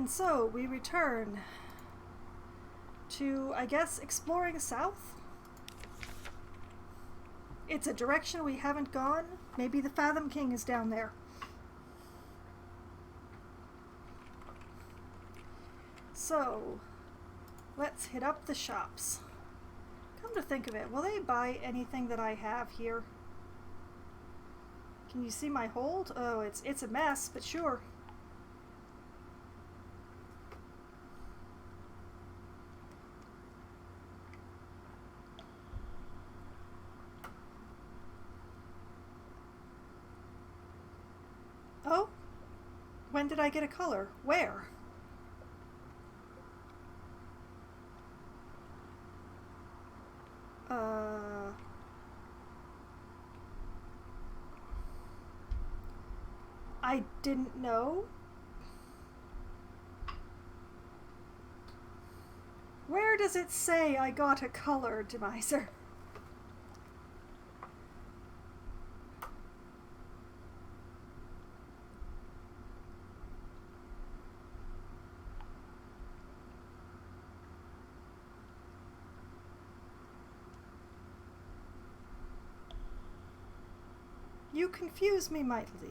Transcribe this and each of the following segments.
And so we return to, I guess, exploring south. It's a direction we haven't gone. Maybe the Fathom King is down there. So, let's hit up the shops. Come to think of it, will they buy anything that I have here? Can you see my hold? Oh, it's a mess, but sure. Oh? When did I get a color? Where? I didn't know. Where does it say I got a color, Demiser? You confuse me mightily.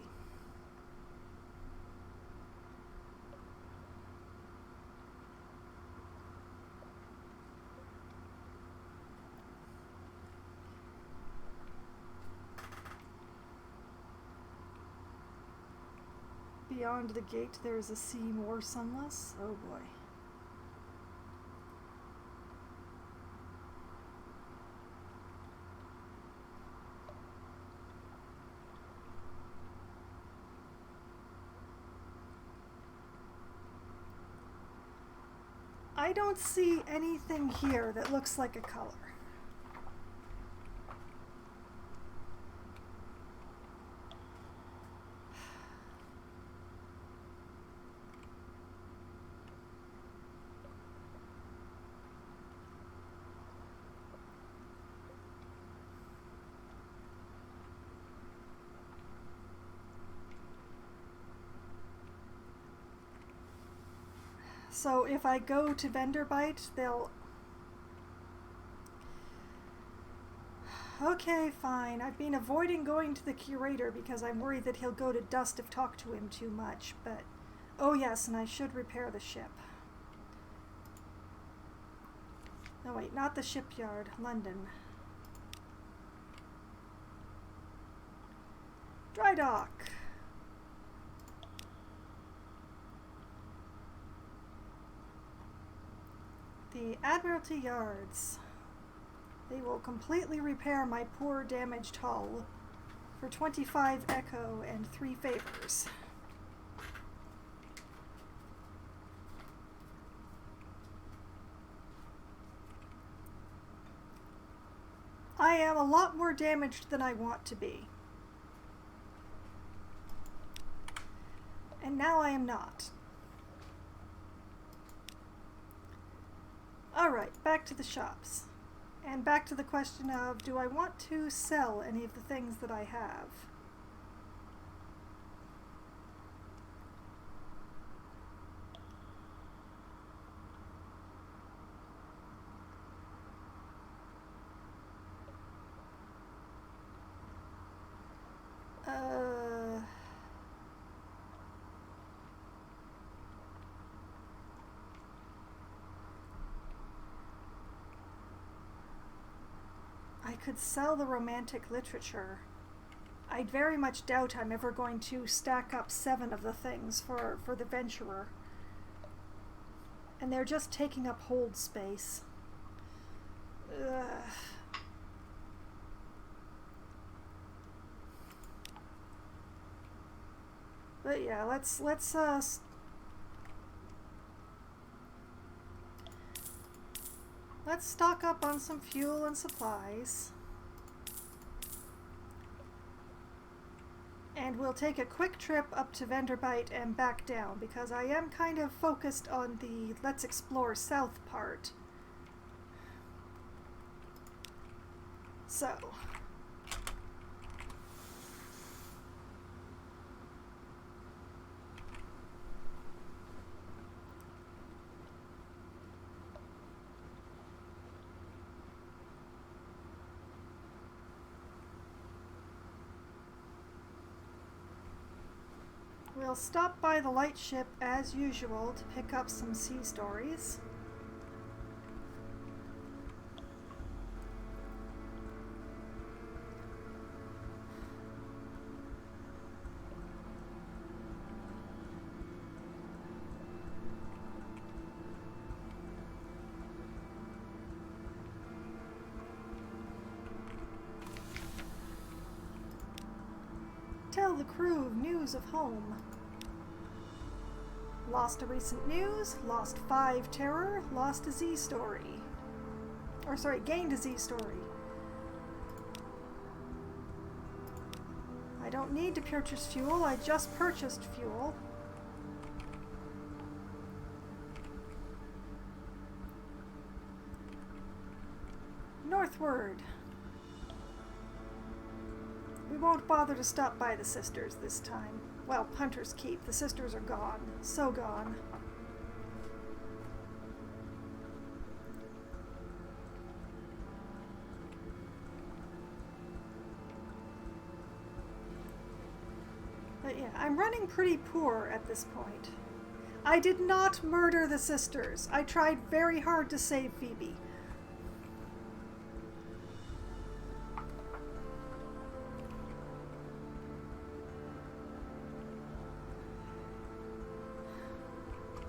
Beyond the gate there is a sea more sunless. Oh boy. I don't see anything here that looks like a color. So if I go to Vendorbite, they'll... Okay, fine. I've been avoiding going to the curator because I'm worried that he'll go to dust if talked to him too much, but... Oh yes, and I should repair the ship. No wait, not the shipyard. London. Dry dock. The Admiralty Yards. They will completely repair my poor damaged hull for 25 echo and 3 favors. I am a lot more damaged than I want to be. And now I am not. Alright, back to the shops. And back to the question of, do I want to sell any of the things that I have? I could sell the romantic literature. I very much doubt I'm ever going to stack up 7 of the things for the Venturer. And they're just taking up hold space. Ugh. But yeah, let's stock up on some fuel and supplies. And we'll take a quick trip up to Vendorbite and back down, because I am kind of focused on the let's explore south part. So. We'll stop by the lightship as usual to pick up some sea stories. Tell the crew news of home. Lost a recent news, lost 5 terror, lost a Z story. Or sorry, gained a Z story. I don't need to purchase fuel, I just purchased fuel. Northward. We won't bother to stop by the sisters this time. Well, Hunter's Keep. The sisters are gone. So gone. But yeah, I'm running pretty poor at this point. I did not murder the sisters. I tried very hard to save Phoebe.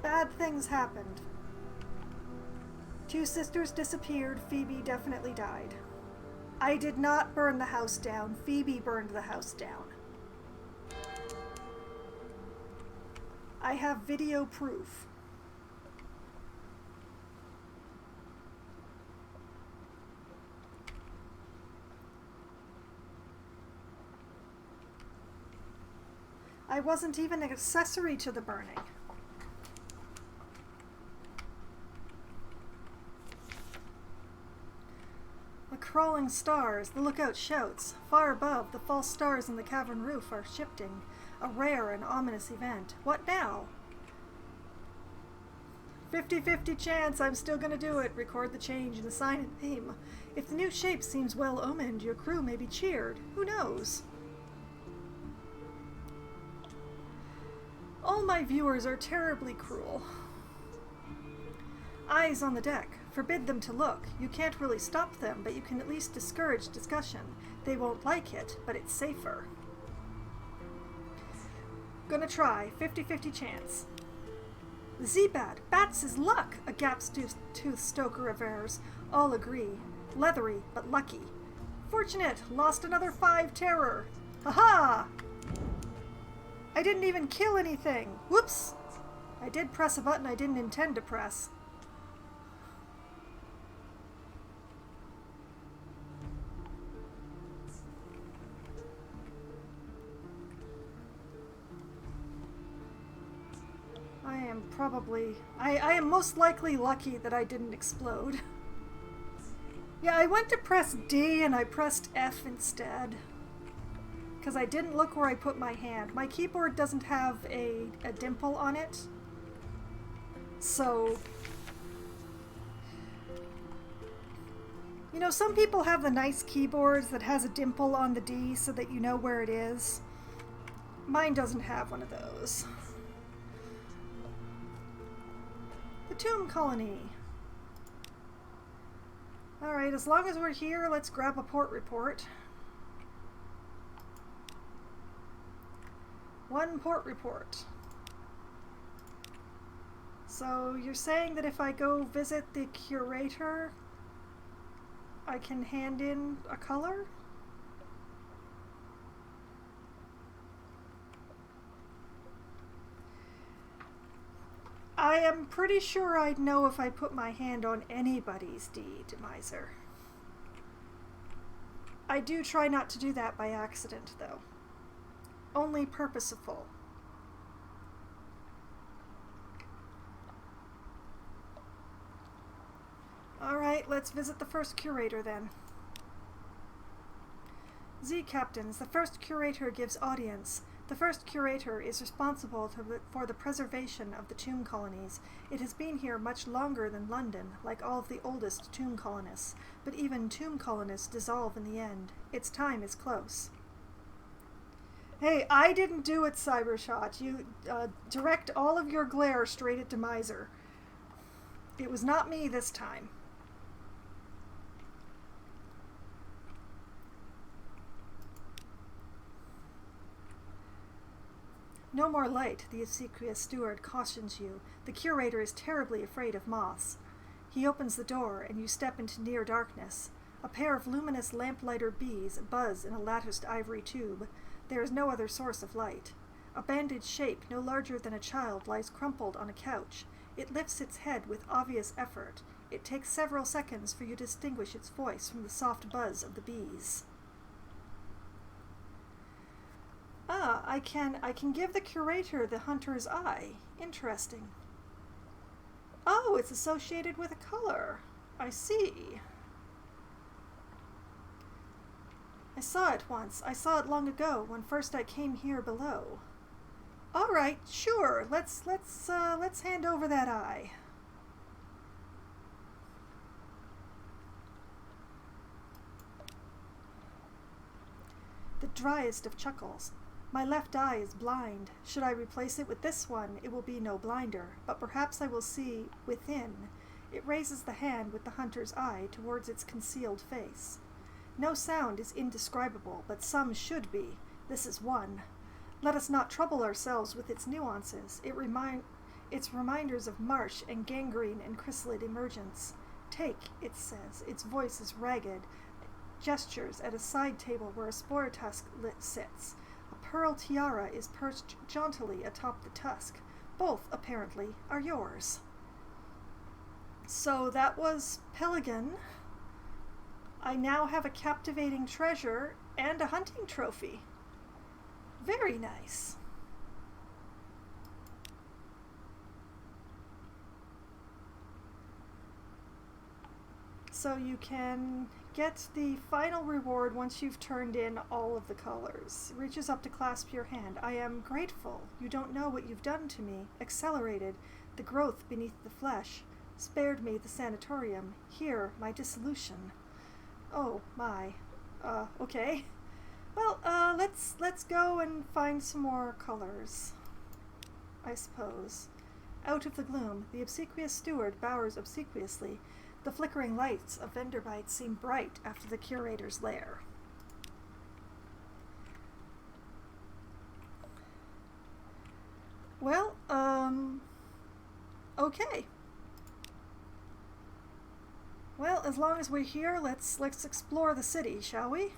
Bad things happened. 2 sisters disappeared. Phoebe definitely died. I did not burn the house down. Phoebe burned the house down. I have video proof. I wasn't even an accessory to the burning. The crawling stars, the lookout shouts. Far above, the false stars in the cavern roof are shifting. A rare and ominous event. What now? 50-50 chance I'm still gonna do it. Record the change and assign a name. If the new shape seems well omened, your crew may be cheered. Who knows? All my viewers are terribly cruel. Eyes on the deck. Forbid them to look. You can't really stop them, but you can at least discourage discussion. They won't like it, but it's safer. Gonna try. 50-50 chance. Z-Bat. Bats is luck, a gap-toothed stoker avers. All agree. Leathery, but lucky. Fortunate. Lost another 5 terror. Ha-ha! I didn't even kill anything. Whoops! I did press a button I didn't intend to press. I am most likely lucky that I didn't explode. Yeah, I went to press D and I pressed F instead. Because I didn't look where I put my hand. My keyboard doesn't have a dimple on it. So... You know, some people have the nice keyboards that has a dimple on the D so that you know where it is. Mine doesn't have one of those. The Tomb Colony. Alright, as long as we're here, let's grab a port report. 1 port report. So you're saying that if I go visit the curator, I can hand in a color? I am pretty sure I'd know if I put my hand on anybody's deed, Miser. I do try not to do that by accident, though. Only purposeful. Alright, let's visit the first curator then. Z Captains, the first curator gives audience. The first curator is responsible for the preservation of the tomb colonies. It has been here much longer than London, like all of the oldest tomb colonists, but even tomb colonists dissolve in the end. Its time is close. Hey, I didn't do it, Cybershot. You direct all of your glare straight at Demiser. It was not me this time. No more light, the obsequious steward cautions you. The curator is terribly afraid of moths. He opens the door, and you step into near darkness. A pair of luminous lamplighter bees buzz in a latticed ivory tube. There is no other source of light. A bandaged shape no larger than a child lies crumpled on a couch. It lifts its head with obvious effort. It takes several seconds for you to distinguish its voice from the soft buzz of the bees. Ah, I can give the curator the hunter's eye. Interesting. Oh, it's associated with a color. I see. I saw it once. I saw it long ago when first I came here below. All right, sure. Let's hand over that eye. The driest of chuckles. My left eye is blind. Should I replace it with this one, it will be no blinder, but perhaps I will see within. It raises the hand with the hunter's eye towards its concealed face. No sound is indescribable, but some should be. This is one. Let us not trouble ourselves with its nuances. It's reminders of marsh and gangrene and chrysalid emergence. Take, it says. Its voice is ragged. Gestures at a side table where a spore tusk sits. A pearl tiara is perched jauntily atop the tusk. Both, apparently, are yours. So that was Pelican. I now have a captivating treasure and a hunting trophy. Very nice. So you can get the final reward once you've turned in all of the colors. Reaches up to clasp your hand. I am grateful. You don't know what you've done to me. Accelerated the growth beneath the flesh. Spared me the sanatorium. Here, my dissolution. Oh, my. Okay. Well, let's go and find some more colors, I suppose. Out of the gloom, the obsequious steward bowers obsequiously. The flickering lights of Venderbites seem bright after the curator's lair. Well, okay. Well, as long as we're here, let's explore the city, shall we?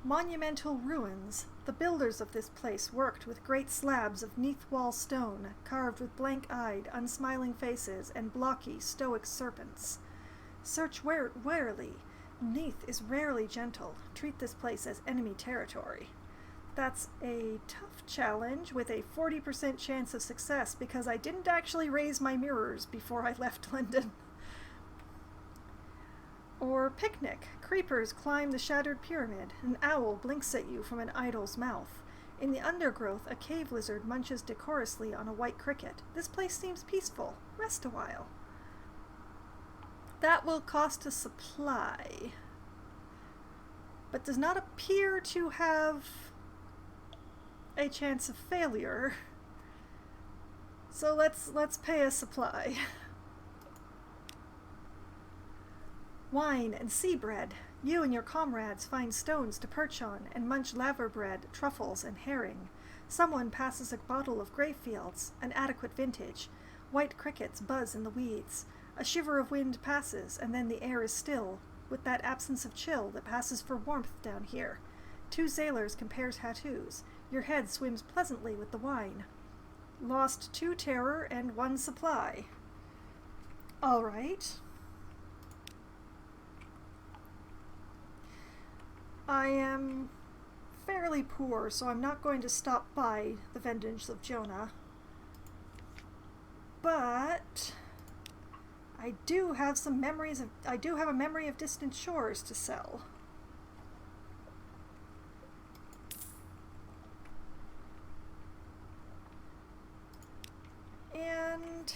Monumental ruins. The builders of this place worked with great slabs of neath-wall stone, carved with blank-eyed, unsmiling faces and blocky, stoic serpents. Search warily. Neath is rarely gentle. Treat this place as enemy territory. That's a tough challenge with a 40% chance of success because I didn't actually raise my mirrors before I left London. Or picnic. Creepers climb the shattered pyramid. An owl blinks at you from an idol's mouth. In the undergrowth, a cave lizard munches decorously on a white cricket. This place seems peaceful. Rest a while. That will cost a supply, but does not appear to have a chance of failure. So let's pay a supply. Wine and sea bread. You and your comrades find stones to perch on and munch laver bread, truffles, and herring. Someone passes a bottle of Greyfields, an adequate vintage. White crickets buzz in the weeds. A shiver of wind passes, and then the air is still, with that absence of chill that passes for warmth down here. Two sailors compare tattoos. Your head swims pleasantly with the wine. Lost 2 terror and 1 supply. All right. I am fairly poor, so I'm not going to stop by the Vengeance of Jonah. But I do have a memory of distant shores to sell. And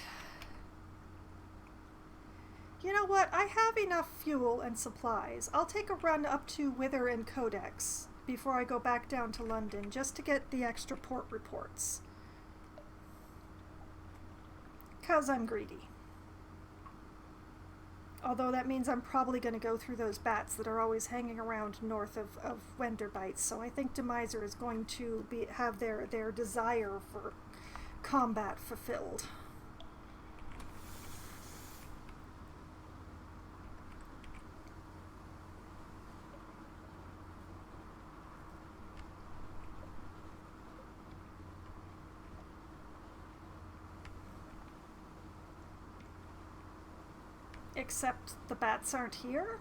know what? I have enough fuel and supplies. I'll take a run up to Wither and Codex before I go back down to London, just to get the extra port reports. 'Cause I'm greedy. Although that means I'm probably going to go through those bats that are always hanging around north of Wenderbites, so I think Demiser is going to have their desire for combat fulfilled. Except the bats aren't here?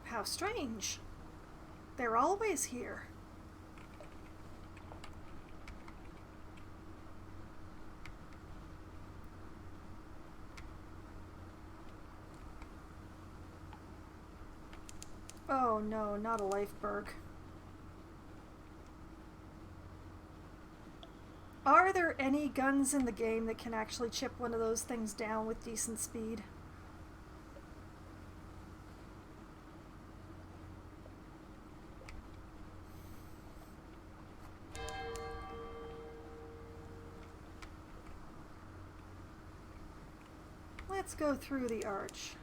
How strange. They're always here. Oh no, not a lifeberg. Are there any guns in the game that can actually chip one of those things down with decent speed? Let's go through the arch.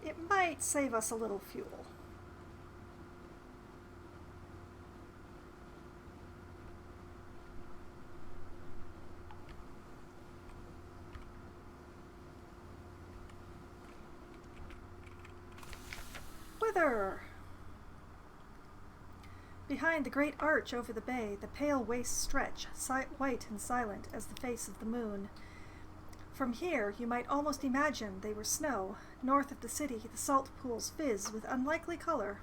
It might save us a little fuel. Wither! Behind the great arch over the bay, the pale wastes stretch, white and silent as the face of the moon. From here, you might almost imagine they were snow. North of the city, the salt pools fizz with unlikely color.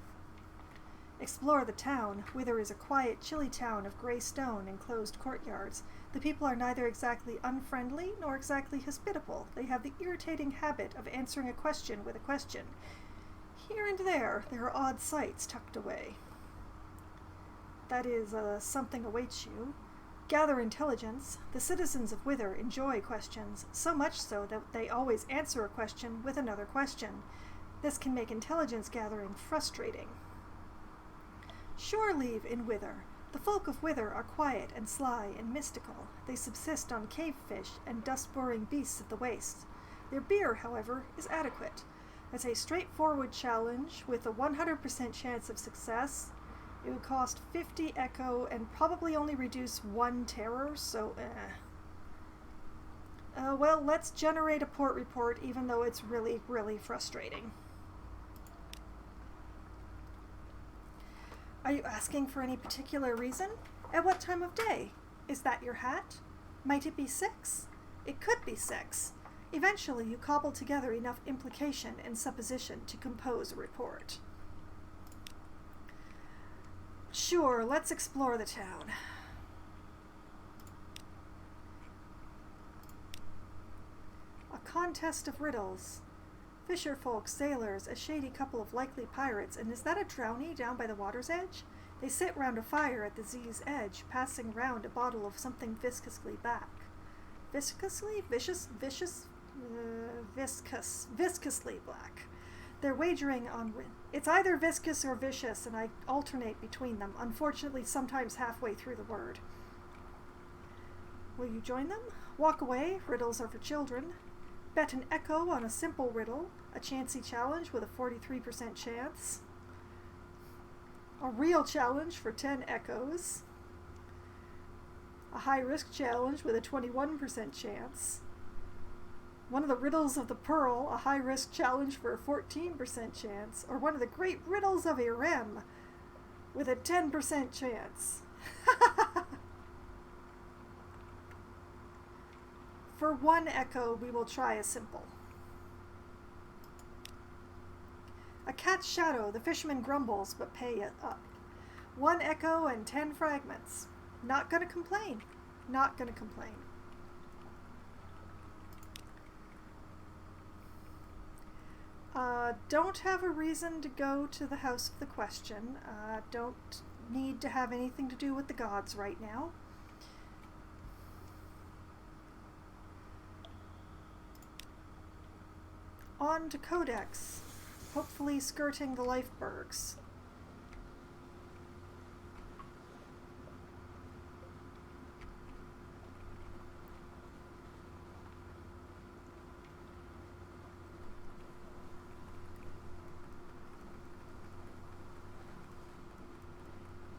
Explore the town. Wither is a quiet, chilly town of gray stone and closed courtyards. The people are neither exactly unfriendly nor exactly hospitable. They have the irritating habit of answering a question with a question. Here and there are odd sights tucked away. That is, something awaits you. Gather intelligence. The citizens of Wither enjoy questions, so much so that they always answer a question with another question. This can make intelligence gathering frustrating. Shore leave in Wither. The folk of Wither are quiet and sly and mystical. They subsist on cave fish and dust-boring beasts of the wastes. Their beer, however, is adequate. As a straightforward challenge with a 100% chance of success, it would cost 50 echo and probably only reduce 1 terror, so well, let's generate a port report, even though it's really, really frustrating. Are you asking for any particular reason? At what time of day? Is that your hat? Might it be 6? It could be 6. Eventually, you cobble together enough implication and supposition to compose a report. Sure, let's explore the town. A contest of riddles. Fisher folk, sailors, a shady couple of likely pirates, and is that a drownie down by the water's edge? They sit round a fire at the Z's edge, passing round a bottle of something viscously black. Viscously? Viscously black. They're wagering on win. It's either viscous or vicious, and I alternate between them, unfortunately sometimes halfway through the word. Will you join them? Walk away, riddles are for children. Bet an echo on a simple riddle, a chancy challenge with a 43% chance. A real challenge for 10 echoes. A high-risk challenge with a 21% chance. One of the riddles of the Pearl, a high-risk challenge for a 14% chance, or one of the great riddles of Irem, with a 10% chance. For 1 echo, we will try a simple. A cat's shadow, the fisherman grumbles, but pay it up. 1 echo and 10 fragments. Not gonna complain. Not gonna complain. Don't have a reason to go to the House of the Question. Don't need to have anything to do with the gods right now. On to Codex, hopefully skirting the Lifebergs.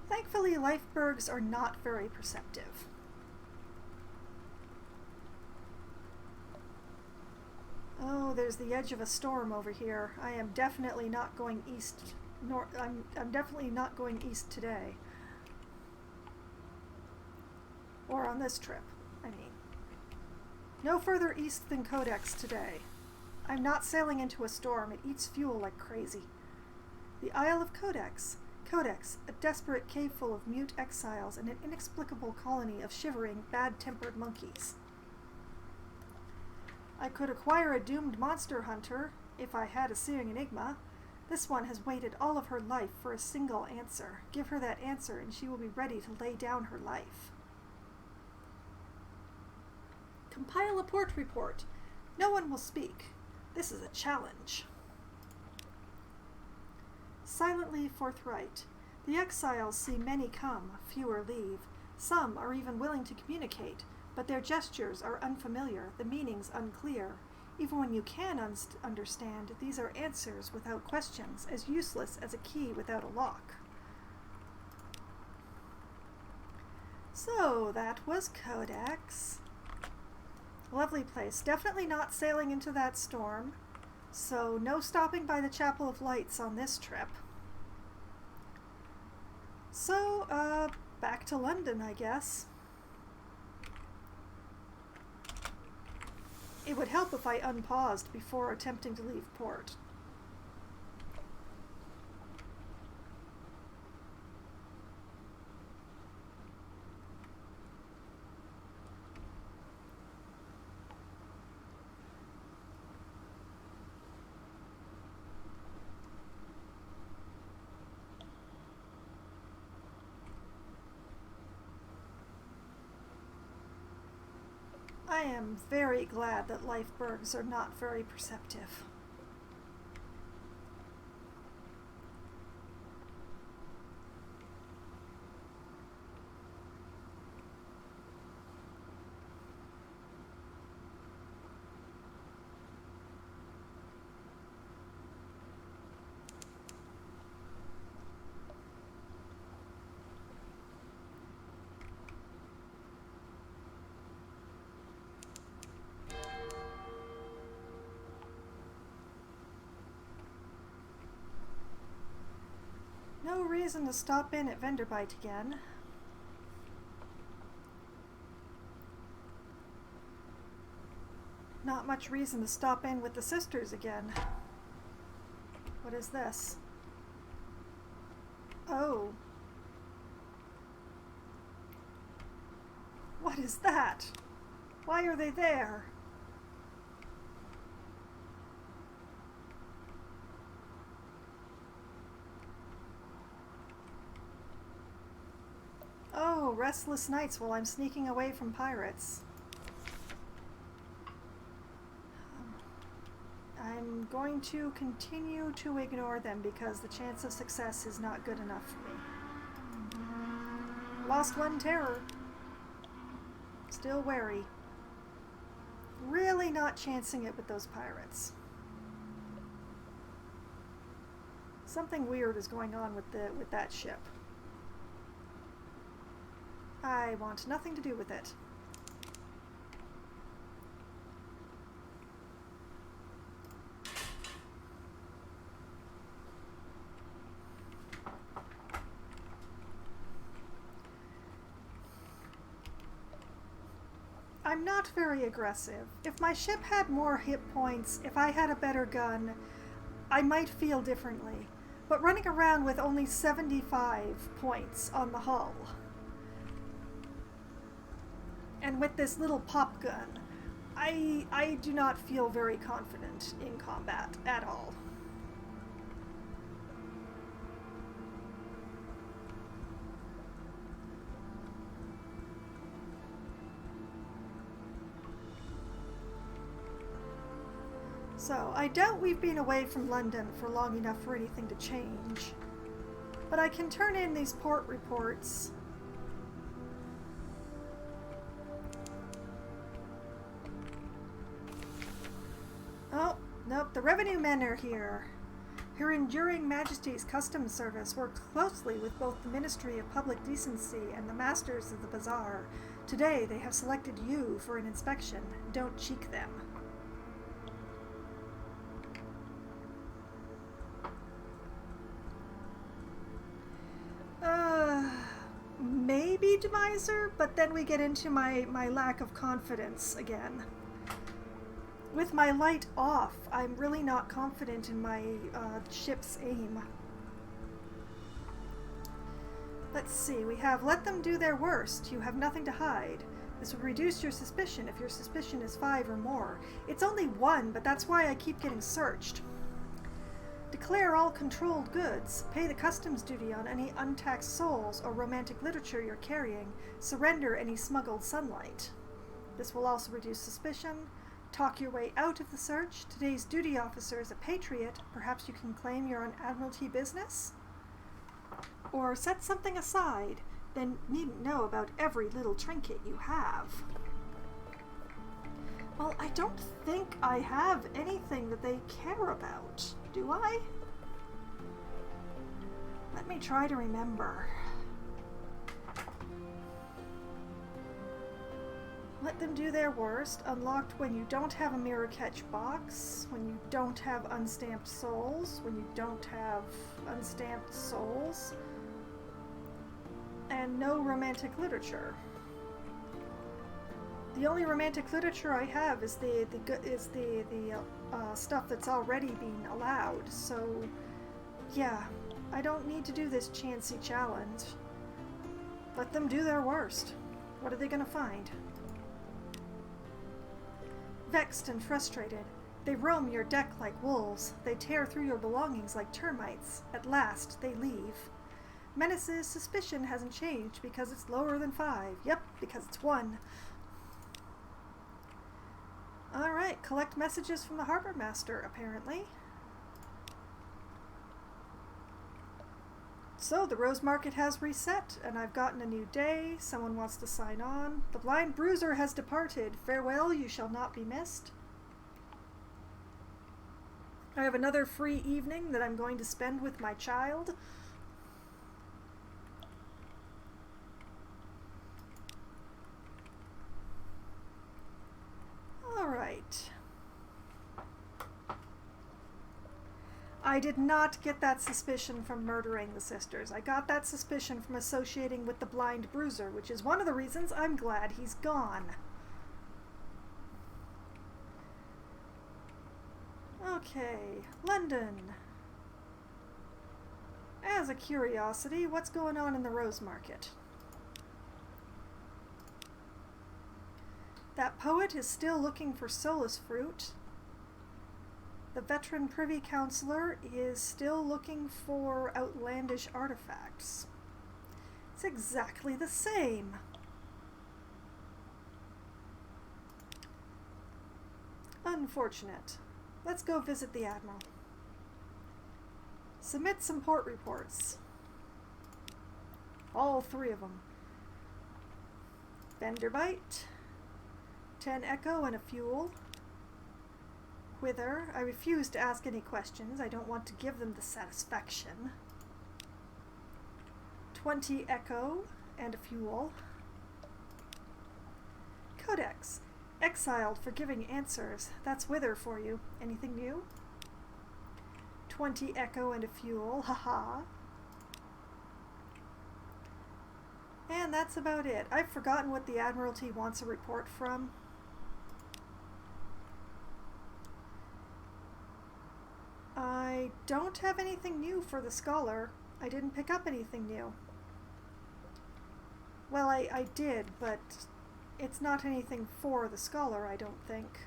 Thankfully, Lifebergs are not very perceptive. Oh, there's the edge of a storm over here. I am definitely not going east. I'm definitely not going east today. Or on this trip, I mean. No further east than Codex today. I'm not sailing into a storm. It eats fuel like crazy. The Isle of Codex. Codex, a desperate cave full of mute exiles and an inexplicable colony of shivering, bad-tempered monkeys. I could acquire a doomed monster hunter if I had a searing enigma. This one has waited all of her life for a single answer. Give her that answer and she will be ready to lay down her life. Compile a port report. No one will speak. This is a challenge. Silently forthright. The exiles see many come, fewer leave. Some are even willing to communicate, but their gestures are unfamiliar, the meanings unclear. Even when you can understand, these are answers without questions, as useless as a key without a lock. So, that was Codex. Lovely place. Definitely not sailing into that storm. So, no stopping by the Chapel of Lights on this trip. So, back to London, I guess. It would help if I unpaused before attempting to leave port. I am very glad that Lifebergs are not very perceptive. No reason to stop in at Venderbite again. Not much reason to stop in with the sisters again. What is this? Oh. What is that? Why are they there? Oh, restless nights while I'm sneaking away from pirates. I'm going to continue to ignore them because the chance of success is not good enough for me. Lost one terror. Still wary. Really not chancing it with those pirates. Something weird is going on with that ship. I want nothing to do with it. I'm not very aggressive. If my ship had more hit points, if I had a better gun, I might feel differently. But running around with only 75 points on the hull, and with this little pop gun, I do not feel very confident in combat at all. So, I doubt we've been away from London for long enough for anything to change. But I can turn in these port reports. Oh, nope, the revenue men are here. Her Enduring Majesty's Customs Service worked closely with both the Ministry of Public Decency and the Masters of the Bazaar. Today, they have selected you for an inspection. Don't cheek them. Maybe Demiser, but then we get into my lack of confidence again. With my light off, I'm really not confident in my ship's aim. Let's see, we have let them do their worst. You have nothing to hide. This would reduce your suspicion if your suspicion is 5 or more. It's only 1, but that's why I keep getting searched. Declare all controlled goods. Pay the customs duty on any untaxed souls or romantic literature you're carrying. Surrender any smuggled sunlight. This will also reduce suspicion. Talk your way out of the search. Today's duty officer is a patriot. Perhaps you can claim you're on Admiralty business? Or set something aside. Then needn't know about every little trinket you have. Well, I don't think I have anything that they care about. Do I? Let me try to remember. Let them do their worst. Unlocked when you don't have a mirror catch box, when you don't have unstamped souls, when you don't have unstamped souls, and no romantic literature. The only romantic literature I have is the stuff that's already being allowed. So, yeah, I don't need to do this chancy challenge. Let them do their worst. What are they gonna find? Vexed and frustrated, they roam your deck like wolves. They tear through your belongings like termites. At last, they leave. Menace's suspicion hasn't changed because it's lower than 5. Yep, because it's 1. Alright, collect messages from the Harbor Master, apparently. So, the Rose Market has reset, and I've gotten a new day. Someone wants to sign on. The Blind Bruiser has departed. Farewell, you shall not be missed. I have another free evening that I'm going to spend with my child. Alright. I did not get that suspicion from murdering the sisters. I got that suspicion from associating with the Blind Bruiser, which is one of the reasons I'm glad he's gone. Okay, London. As a curiosity, what's going on in the Rose Market? That poet is still looking for solace fruit. The veteran privy councillor is still looking for outlandish artifacts. It's exactly the same. Unfortunate. Let's go visit the Admiral. Submit some port reports. All 3 of them. Benderbite. 10 echo and a fuel. Whither? I refuse to ask any questions. I don't want to give them the satisfaction. 20 echo and a fuel. Codex. Exiled for giving answers. That's Whither for you. Anything new? 20 echo and a fuel. Haha. And that's about it. I've forgotten what the Admiralty wants a report from. I don't have anything new for the Scholar. I didn't pick up anything new. Well, I did, but it's not anything for the Scholar, I don't think.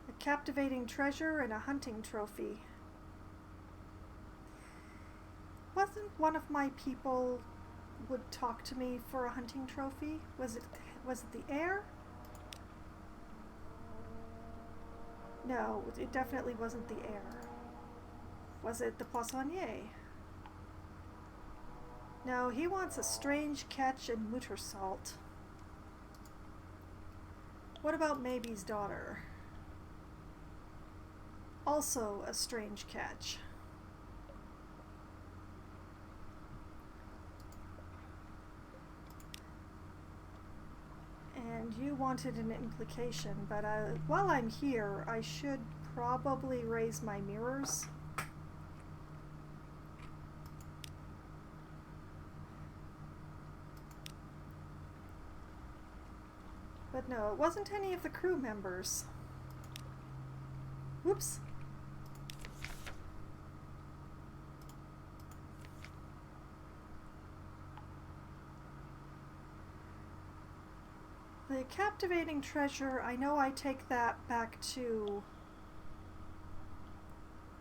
A captivating treasure and a hunting trophy. Wasn't one of my people would talk to me for a hunting trophy? Was it the heir? No, it definitely wasn't the air. Was it the poissonnier? No, he wants a strange catch and mutter salt. What about Maybe's daughter? Also a strange catch. And you wanted an implication, but while I'm here, I should probably raise my mirrors. But no, it wasn't any of the crew members. Whoops. The captivating treasure, I know I take that back to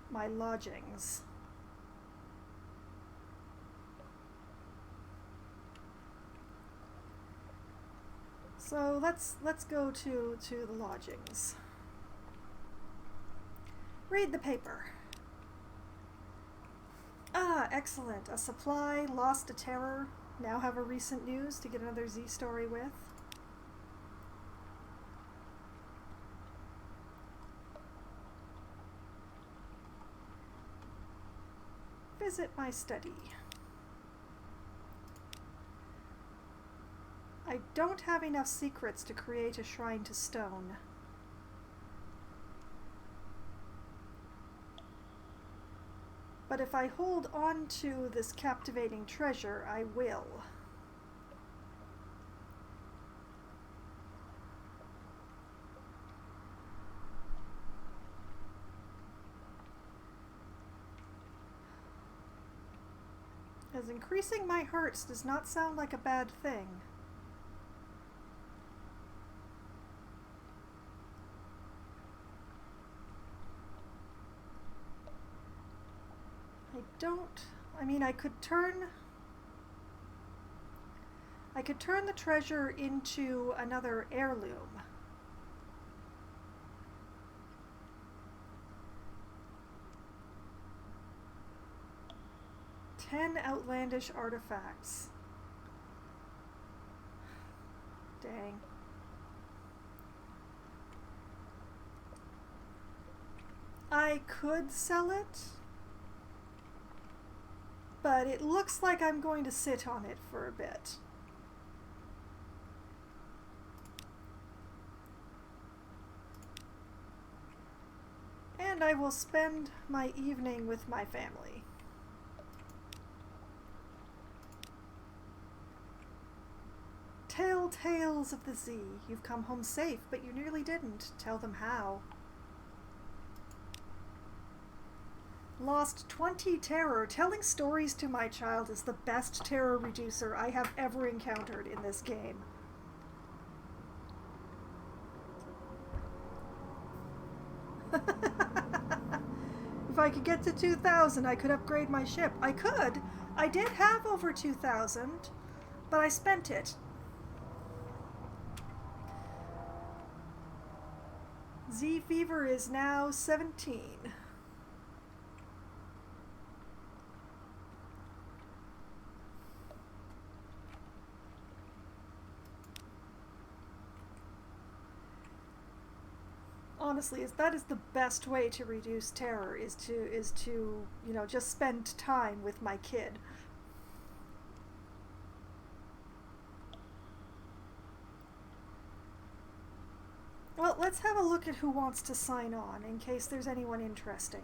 my lodgings. So let's go to the lodgings. Read the paper. Ah, excellent. A supply lost to terror. Now have a recent news to get another Z story with. Visit my study. I don't have enough secrets to create a shrine to stone. But if I hold on to this captivating treasure, I will. As increasing my hurts does not sound like a bad thing. I mean, I could turn the treasure into another heirloom. Ten outlandish artifacts. Dang. I could sell it, but it looks like I'm going to sit on it for a bit. And I will spend my evening with my family. Tell tales of the Z. You've come home safe, but you nearly didn't. Tell them how. Lost 20 terror. Telling stories to my child is the best terror reducer I have ever encountered in this game. If I could get to 2,000, I could upgrade my ship. I could. I did have over 2,000, but I spent it. Z fever is now 17. Honestly, that is the best way to reduce terror, is to just spend time with my kid. Well, let's have a look at who wants to sign on, in case there's anyone interesting.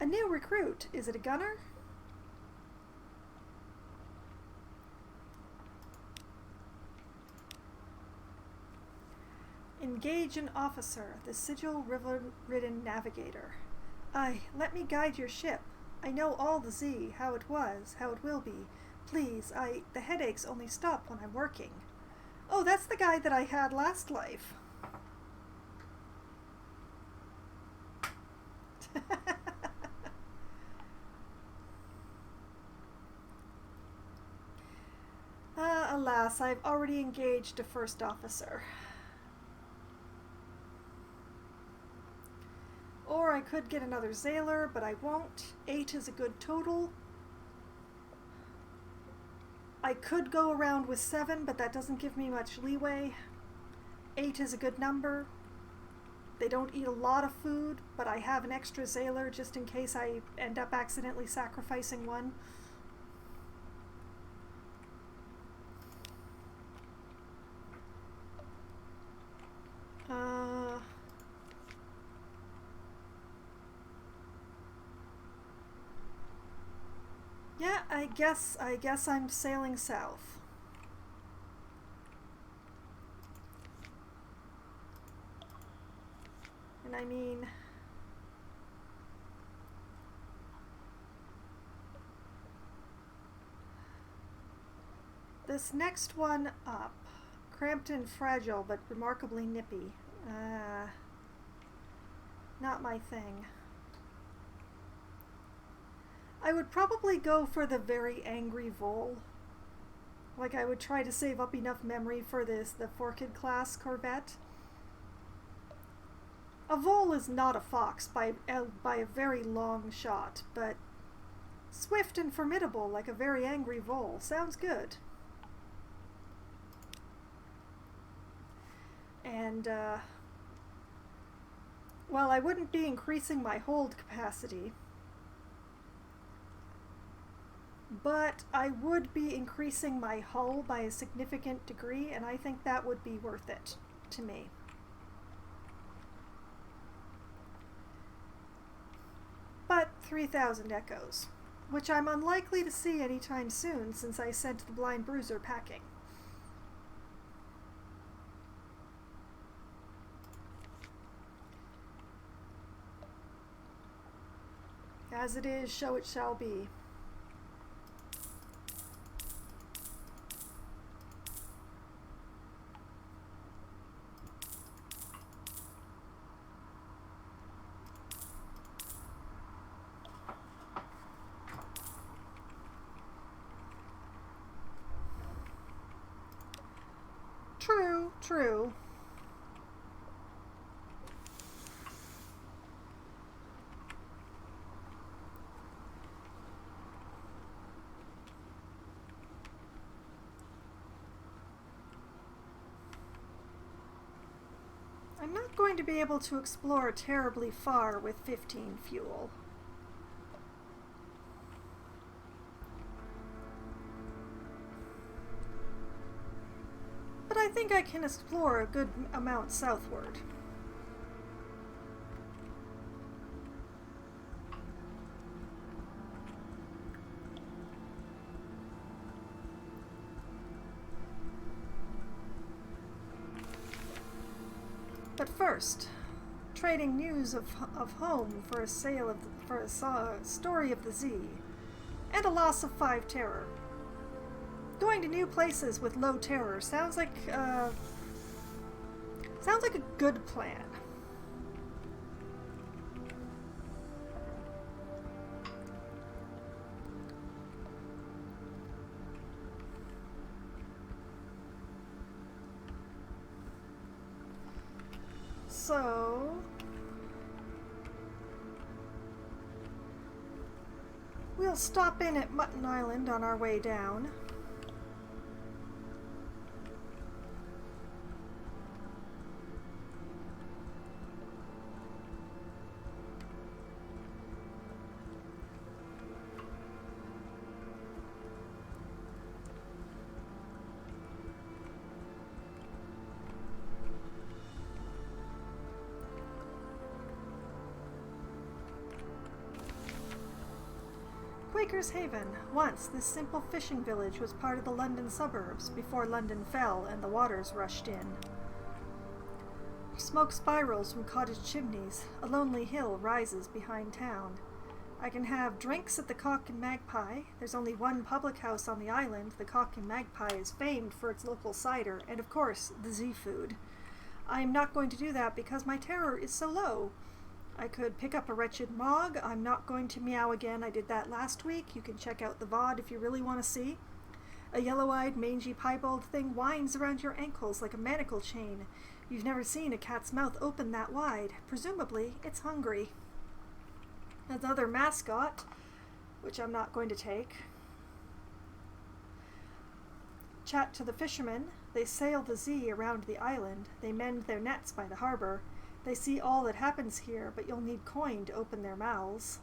A new recruit. Is it a gunner? Engage an officer, the sigil river-ridden navigator. Aye, let me guide your ship. I know all the Z, how it was, how it will be. Please, the headaches only stop when I'm working. Oh, that's the guy that I had last life. Alas, I've already engaged a first officer. I could get another Sailor, but I won't. 8 is a good total. I could go around with 7, but that doesn't give me much leeway. 8 is a good number. They don't eat a lot of food, but I have an extra Sailor just in case I end up accidentally sacrificing one. Yeah, I guess I'm sailing south. And I mean, this next one up, cramped and fragile but remarkably nippy. Not my thing. I would probably go for the very angry vole. Like, I would try to save up enough memory for the Forked class corvette. A vole is not a fox by a very long shot, but swift and formidable like a very angry vole sounds good. And, well, I wouldn't be increasing my hold capacity, but I would be increasing my hull by a significant degree, and I think that would be worth it to me. But 3,000 echoes, which I'm unlikely to see anytime soon since I sent the Blind Bruiser packing. As it is, so it shall be. True, true. I'm not going to be able to explore terribly far with 15 fuel. But I think I can explore a good amount southward. But first, trading news of home for a sale of for a story of the Z, and a loss of 5 terror. Going to new places with low terror sounds like a good plan. So, we'll stop in at Mutton Island on our way down. Quaker's Haven. Once, this simple fishing village was part of the London suburbs before London fell and the waters rushed in. Smoke spirals from cottage chimneys. A lonely hill rises behind town. I can have drinks at the Cock and Magpie. There's only one public house on the island. The Cock and Magpie is famed for its local cider and, of course, the Z-food. I am not going to do that because my terror is so low. I could pick up a wretched Mog. I'm not going to meow again. I did that last week. You can check out the VOD if you really want to see. A yellow-eyed, mangy piebald thing winds around your ankles like a manacle chain. You've never seen a cat's mouth open that wide. Presumably, it's hungry. Another mascot, which I'm not going to take. Chat to the fishermen. They sail the Z around the island. They mend their nets by the harbor. They see all that happens here, but you'll need coin to open their mouths.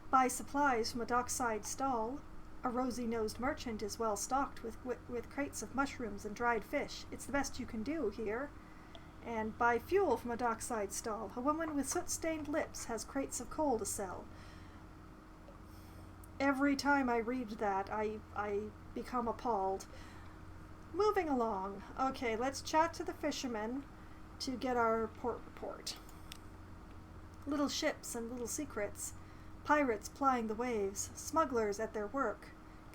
Buy supplies from a dockside stall. A rosy-nosed merchant is well stocked with crates of mushrooms and dried fish. It's the best you can do here. And buy fuel from a dockside stall. A woman with soot-stained lips has crates of coal to sell. Every time I read that, I become appalled. Moving along. Okay, let's chat to the fishermen to get our port report. Little ships and little secrets. Pirates plying the waves. Smugglers at their work.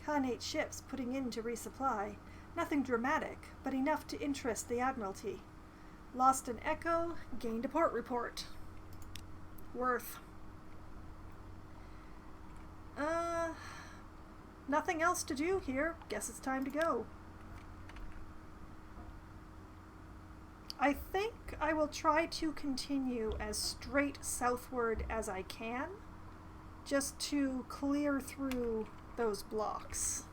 Khanate ships putting in to resupply. Nothing dramatic, but enough to interest the Admiralty. Lost an echo, gained a port report. Worth. Nothing else to do here. Guess it's time to go. I think I will try to continue as straight southward as I can, just to clear through those blocks.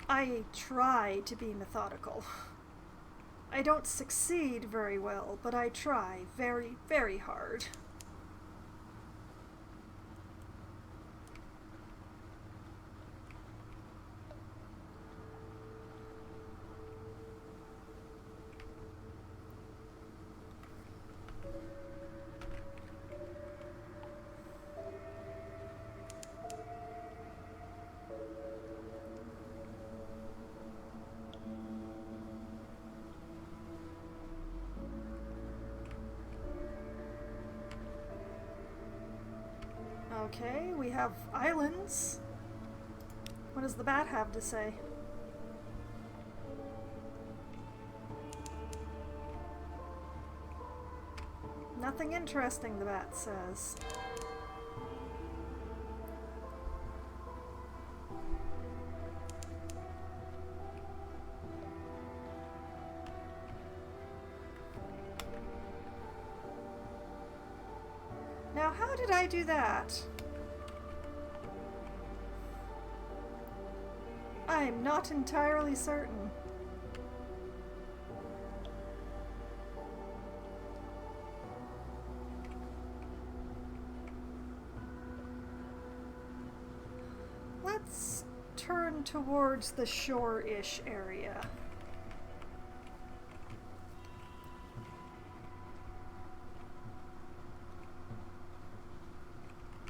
I try to be methodical. I don't succeed very well, but I try very, very hard. Okay, we have islands. What does the bat have to say? Nothing interesting, the bat says. Now, how did I do that? I'm not entirely certain. Let's turn towards the shore-ish area.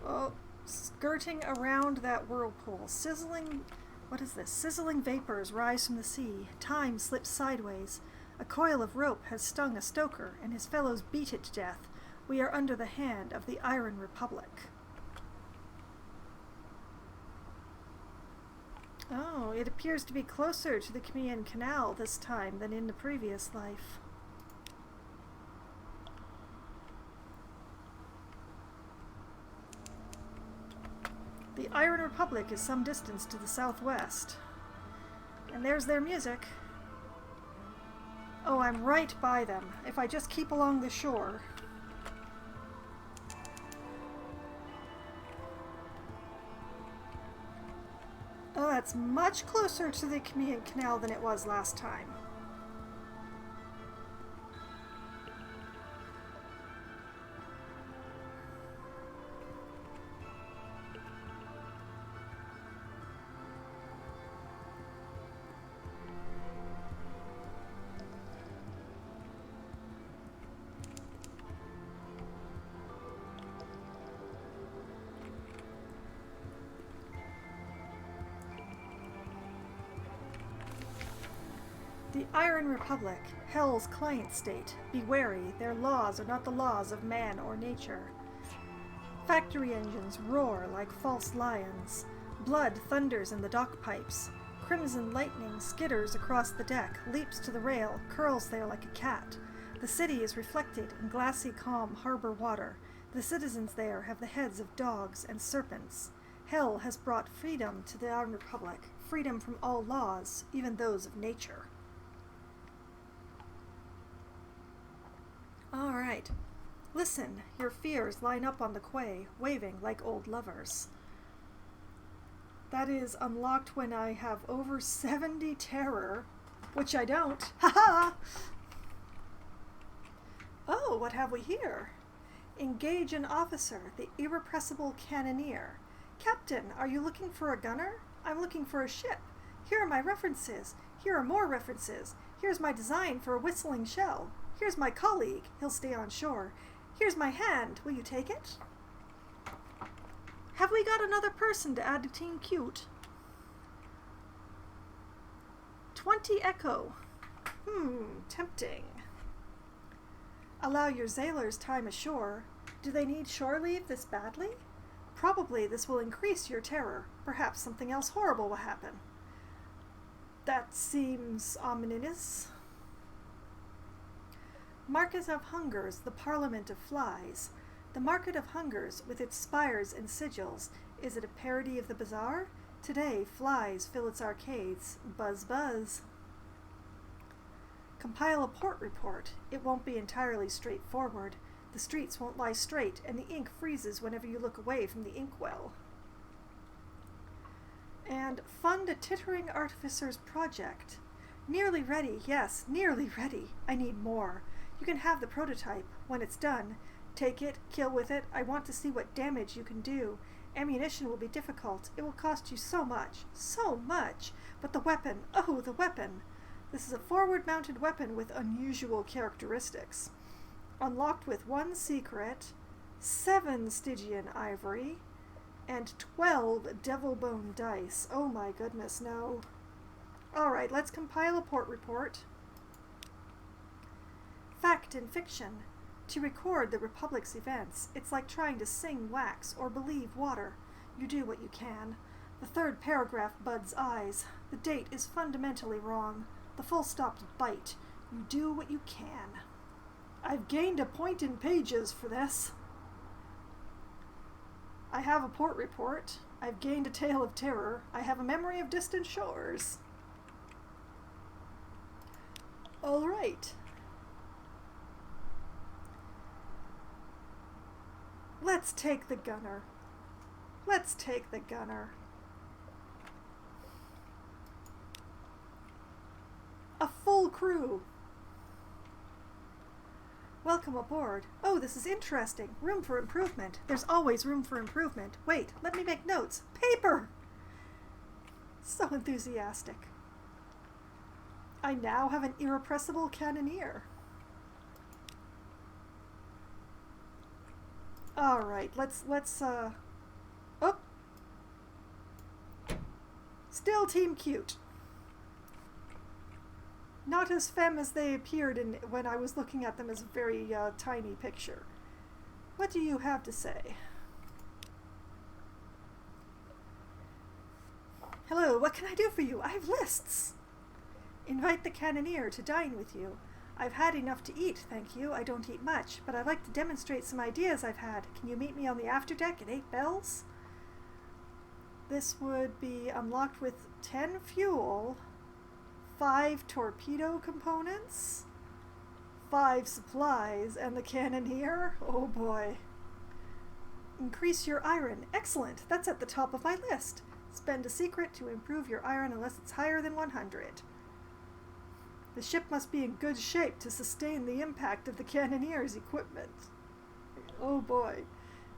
Oh, skirting around that whirlpool. Sizzling... What is this? Sizzling vapors rise from the sea. Time slips sideways. A coil of rope has stung a stoker, and his fellows beat it to death. We are under the hand of the Iron Republic. Oh, it appears to be closer to the Crimean Canal this time than in the previous life. The Iron Republic is some distance to the southwest. And there's their music. Oh, I'm right by them. If I just keep along the shore. Oh, that's much closer to the Crimean Canal than it was last time. The Iron Republic, Hell's client state. Be wary, their laws are not the laws of man or nature. Factory engines roar like false lions. Blood thunders in the dock pipes. Crimson lightning skitters across the deck, leaps to the rail, curls there like a cat. The city is reflected in glassy calm harbor water. The citizens there have the heads of dogs and serpents. Hell has brought freedom to the Armed Republic, freedom from all laws, even those of nature. All right. Listen, your fears line up on the quay, waving like old lovers. That is unlocked when I have over 70 terror, which I don't. Ha-ha! Oh, what have we here? Engage an officer, the irrepressible cannoneer. Captain, are you looking for a gunner? I'm looking for a ship. Here are my references. Here are more references. Here's my design for a whistling shell. Here's my colleague. He'll stay on shore. Here's my hand. Will you take it? Have we got another person to add to Team Cute? 20 Echo. Tempting. Allow your sailors time ashore. Do they need shore leave this badly? Probably this will increase your terror. Perhaps something else horrible will happen. That seems ominous. Market of Hungers, the Parliament of Flies. The Market of Hungers, with its spires and sigils, is it a parody of the bazaar? Today, flies fill its arcades. Buzz, buzz. Compile a port report. It won't be entirely straightforward. The streets won't lie straight, and the ink freezes whenever you look away from the inkwell. And fund a tittering artificer's project. Nearly ready, yes, nearly ready. I need more. You can have the prototype. When it's done, take it, kill with it. I want to see what damage you can do. Ammunition will be difficult. It will cost you so much. So much! But the weapon, oh, the weapon! This is a forward-mounted weapon with unusual characteristics. Unlocked with 1 secret, 7 Stygian ivory, and 12 devil bone dice. Oh my goodness, no. Alright, let's compile a port report. Fact and fiction. To record the Republic's events, it's like trying to sing wax or believe water. You do what you can. The third paragraph buds eyes. The date is fundamentally wrong. The full stops bite. You do what you can. I've gained a point in pages for this. I have a port report. I've gained a tale of terror. I have a memory of distant shores. All right. Let's take the gunner. Let's take the gunner. A full crew. Welcome aboard. Oh, this is interesting. Room for improvement. There's always room for improvement. Wait, let me make notes. Paper! So enthusiastic. I now have an irrepressible cannoneer. Alright, let's oh! Still Team Cute. Not as femme as they appeared when I was looking at them as a very tiny picture. What do you have to say? Hello, what can I do for you? I have lists. Invite the cannoneer to dine with you. I've had enough to eat, thank you. I don't eat much, but I'd like to demonstrate some ideas I've had. Can you meet me on the afterdeck at 8 bells? This would be unlocked with 10 fuel, 5 torpedo components, 5 supplies, and the cannoneer. Oh boy. Increase your iron. Excellent. That's at the top of my list. Spend a secret to improve your iron unless it's higher than 100. The ship must be in good shape to sustain the impact of the cannoneer's equipment. Oh boy.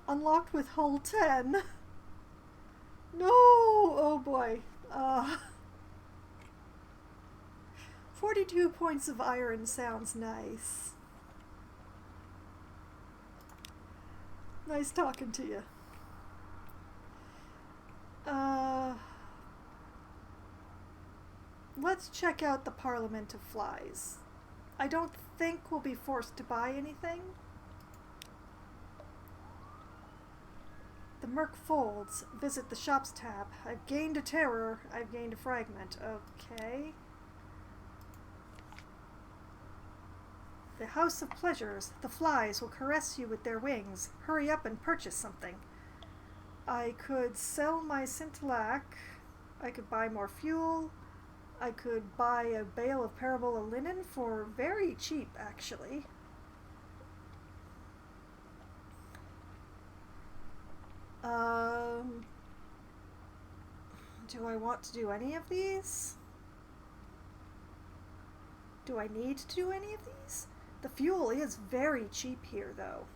Unlocked with hull 10. No! Oh boy. 42 points of iron sounds nice. Nice talking to you. Let's check out the Parliament of Flies. I don't think we'll be forced to buy anything. The Merc Folds. Visit the Shops tab. I've gained a terror. I've gained a fragment. Okay. The House of Pleasures. The flies will caress you with their wings. Hurry up and purchase something. I could sell my Scintillac. I could buy more fuel. I could buy a bale of parabola linen for very cheap, actually. Do I want to do any of these? Do I need to do any of these? The fuel is very cheap here, though.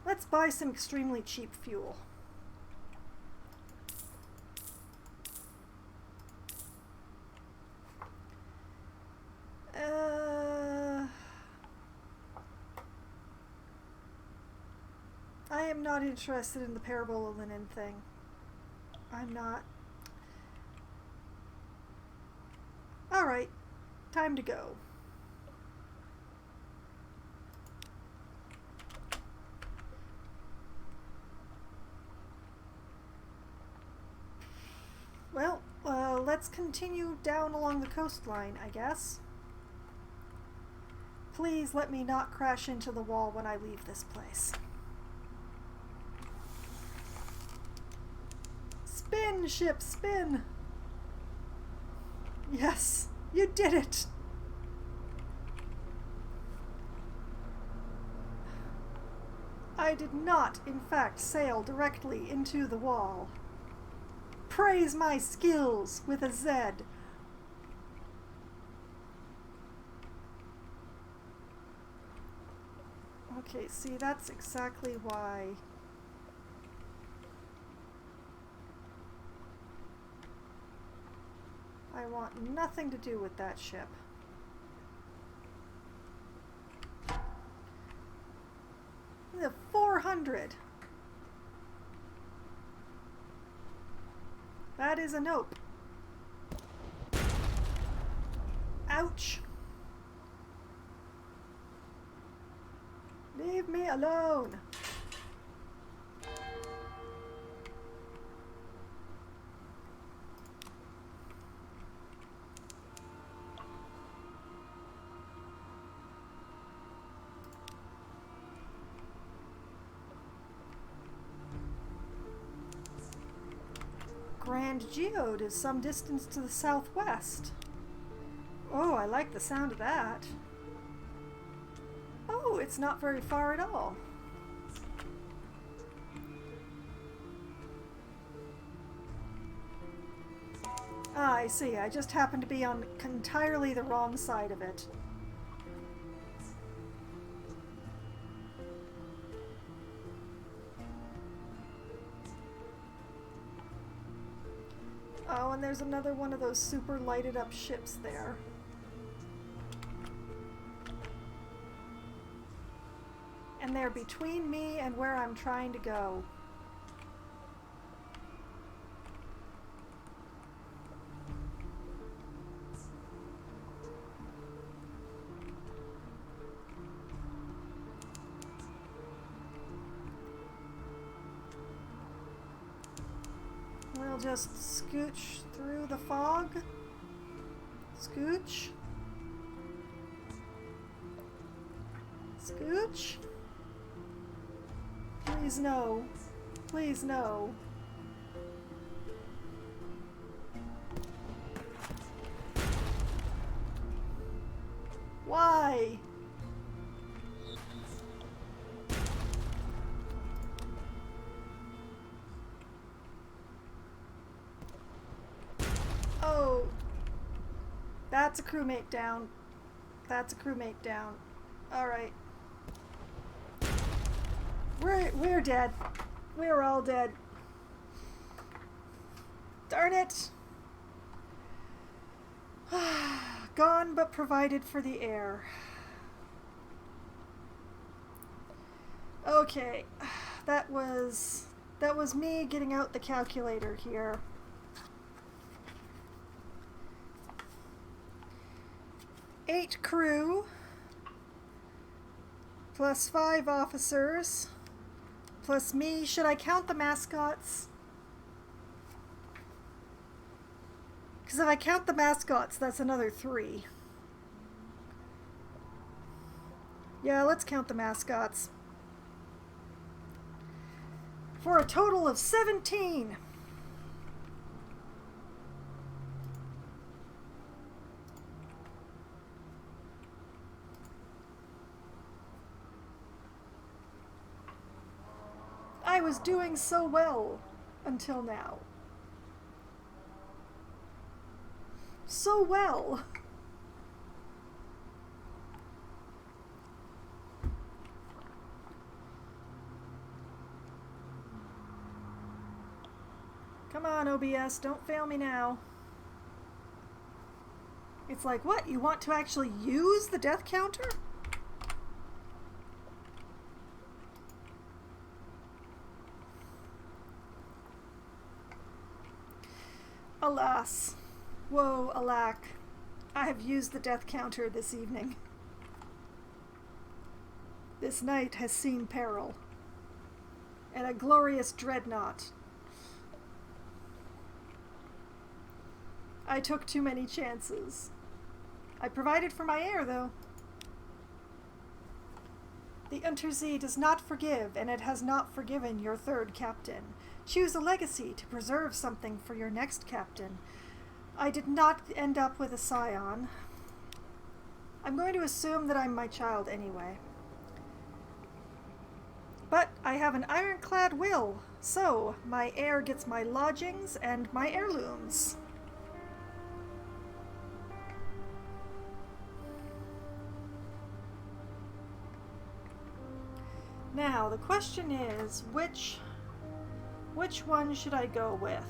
Let's buy some extremely cheap fuel. I am not interested in the parabola linen thing. I'm not. Alright, time to go. Well, let's continue down along the coastline, I guess. Please let me not crash into the wall when I leave this place. Spin, ship, spin! Yes, you did it! I did not, in fact, sail directly into the wall. Praise my skills with a Z. Okay, see, that's exactly why. I want nothing to do with that ship. The 400. That is a nope. Ouch. Leave me alone. Grand Geode is some distance to the southwest. Oh, I like the sound of that. Oh, it's not very far at all. Ah, I see. I just happened to be on entirely the wrong side of it. Oh, and there's another one of those super lighted up ships there. And they're between me and where I'm trying to go. We'll just scooch through the fog. Scooch. Scooch. Please no. Please no. Why? Oh. That's a crewmate down. That's a crewmate down. Alright. We're dead. We're all dead. Darn it! Gone but provided for the air. Okay. That was me getting out the calculator here. Eight crew plus 5 officers plus me. Should I count the mascots? Because if I count the mascots, that's another 3. Yeah, let's count the mascots. For a total of 17. I was doing so well until now. So well. Come on, OBS, don't fail me now. It's like, what? You want to actually use the death counter? Alas. Woe, alack. I have used the death counter this evening. This night has seen peril. And a glorious dreadnought. I took too many chances. I provided for my heir, though. The Untersee does not forgive, and it has not forgiven your third captain. Choose a legacy to preserve something for your next captain. I did not end up with a scion. I'm going to assume that I'm my child anyway. But I have an ironclad will, so my heir gets my lodgings and my heirlooms. Now, the question is, which one should I go with?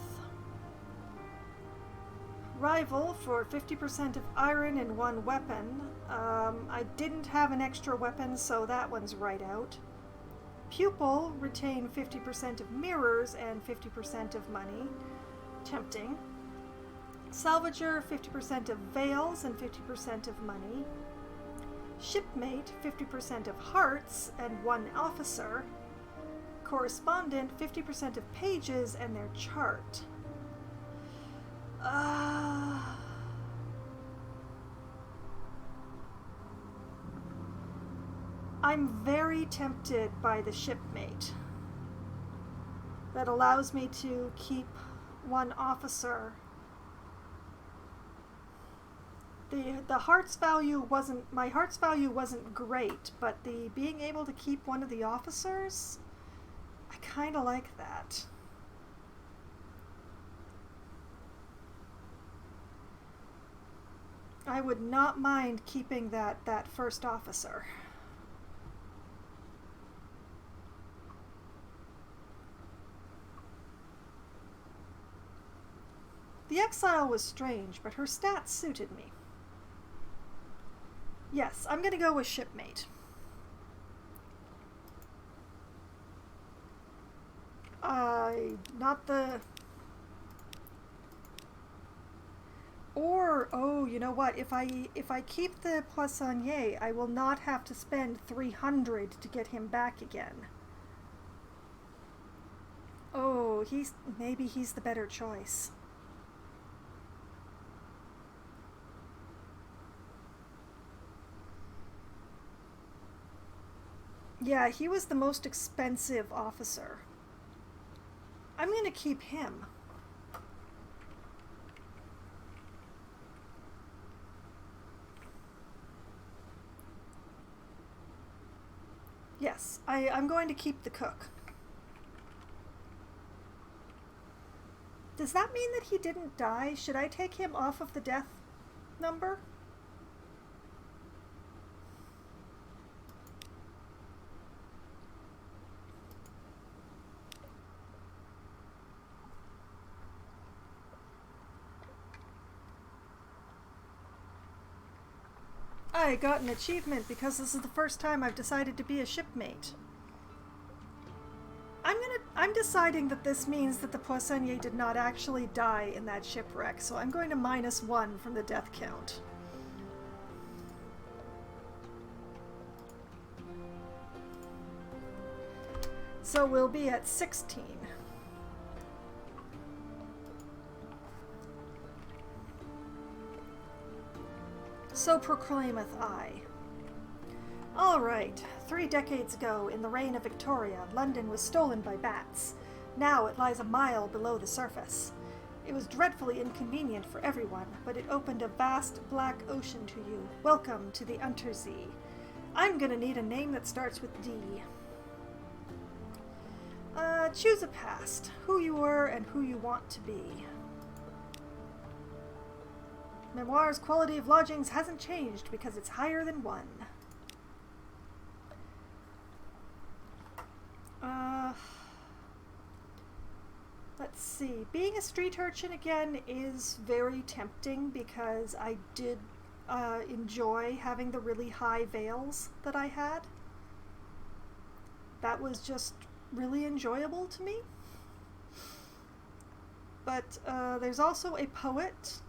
Rival for 50% of iron and 1 weapon. I didn't have an extra weapon, so that one's right out. Pupil, retain 50% of mirrors and 50% of money. Tempting. Salvager, 50% of veils and 50% of money. Shipmate, 50% of hearts and 1 officer. Correspondent, 50% of pages and their chart. I'm very tempted by the shipmate. That allows me to keep 1 officer. The heart's value wasn't, my heart's value wasn't great, but the being able to keep 1 of the officers, I kind of like that. I would not mind keeping that first officer. The exile was strange, but her stats suited me. Yes, I'm gonna go with shipmate. Not the... Or, oh, you know what? If I keep the Poissonnier, I will not have to spend 300 to get him back again. Oh, maybe he's the better choice. Yeah, he was the most expensive officer. I'm gonna keep him. Yes, I'm going to keep the cook. Does that mean that he didn't die? Should I take him off of the death number? I got an achievement because this is the first time I've decided to be a shipmate. I'm deciding that this means that the Poissonnier did not actually die in that shipwreck, so I'm going to -1 from the death count. So we'll be at 16. So proclaimeth I. Alright, 3 decades ago, in the reign of Victoria, London was stolen by bats. Now it lies a mile below the surface. It was dreadfully inconvenient for everyone, but it opened a vast black ocean to you. Welcome to the Untersee. I'm gonna need a name that starts with D. Choose a past, who you were and who you want to be. Memoir's quality of lodgings hasn't changed because it's higher than 1. Let's see. Being a street urchin again is very tempting because I did enjoy having the really high veils that I had. That was just really enjoyable to me. But there's also a poet,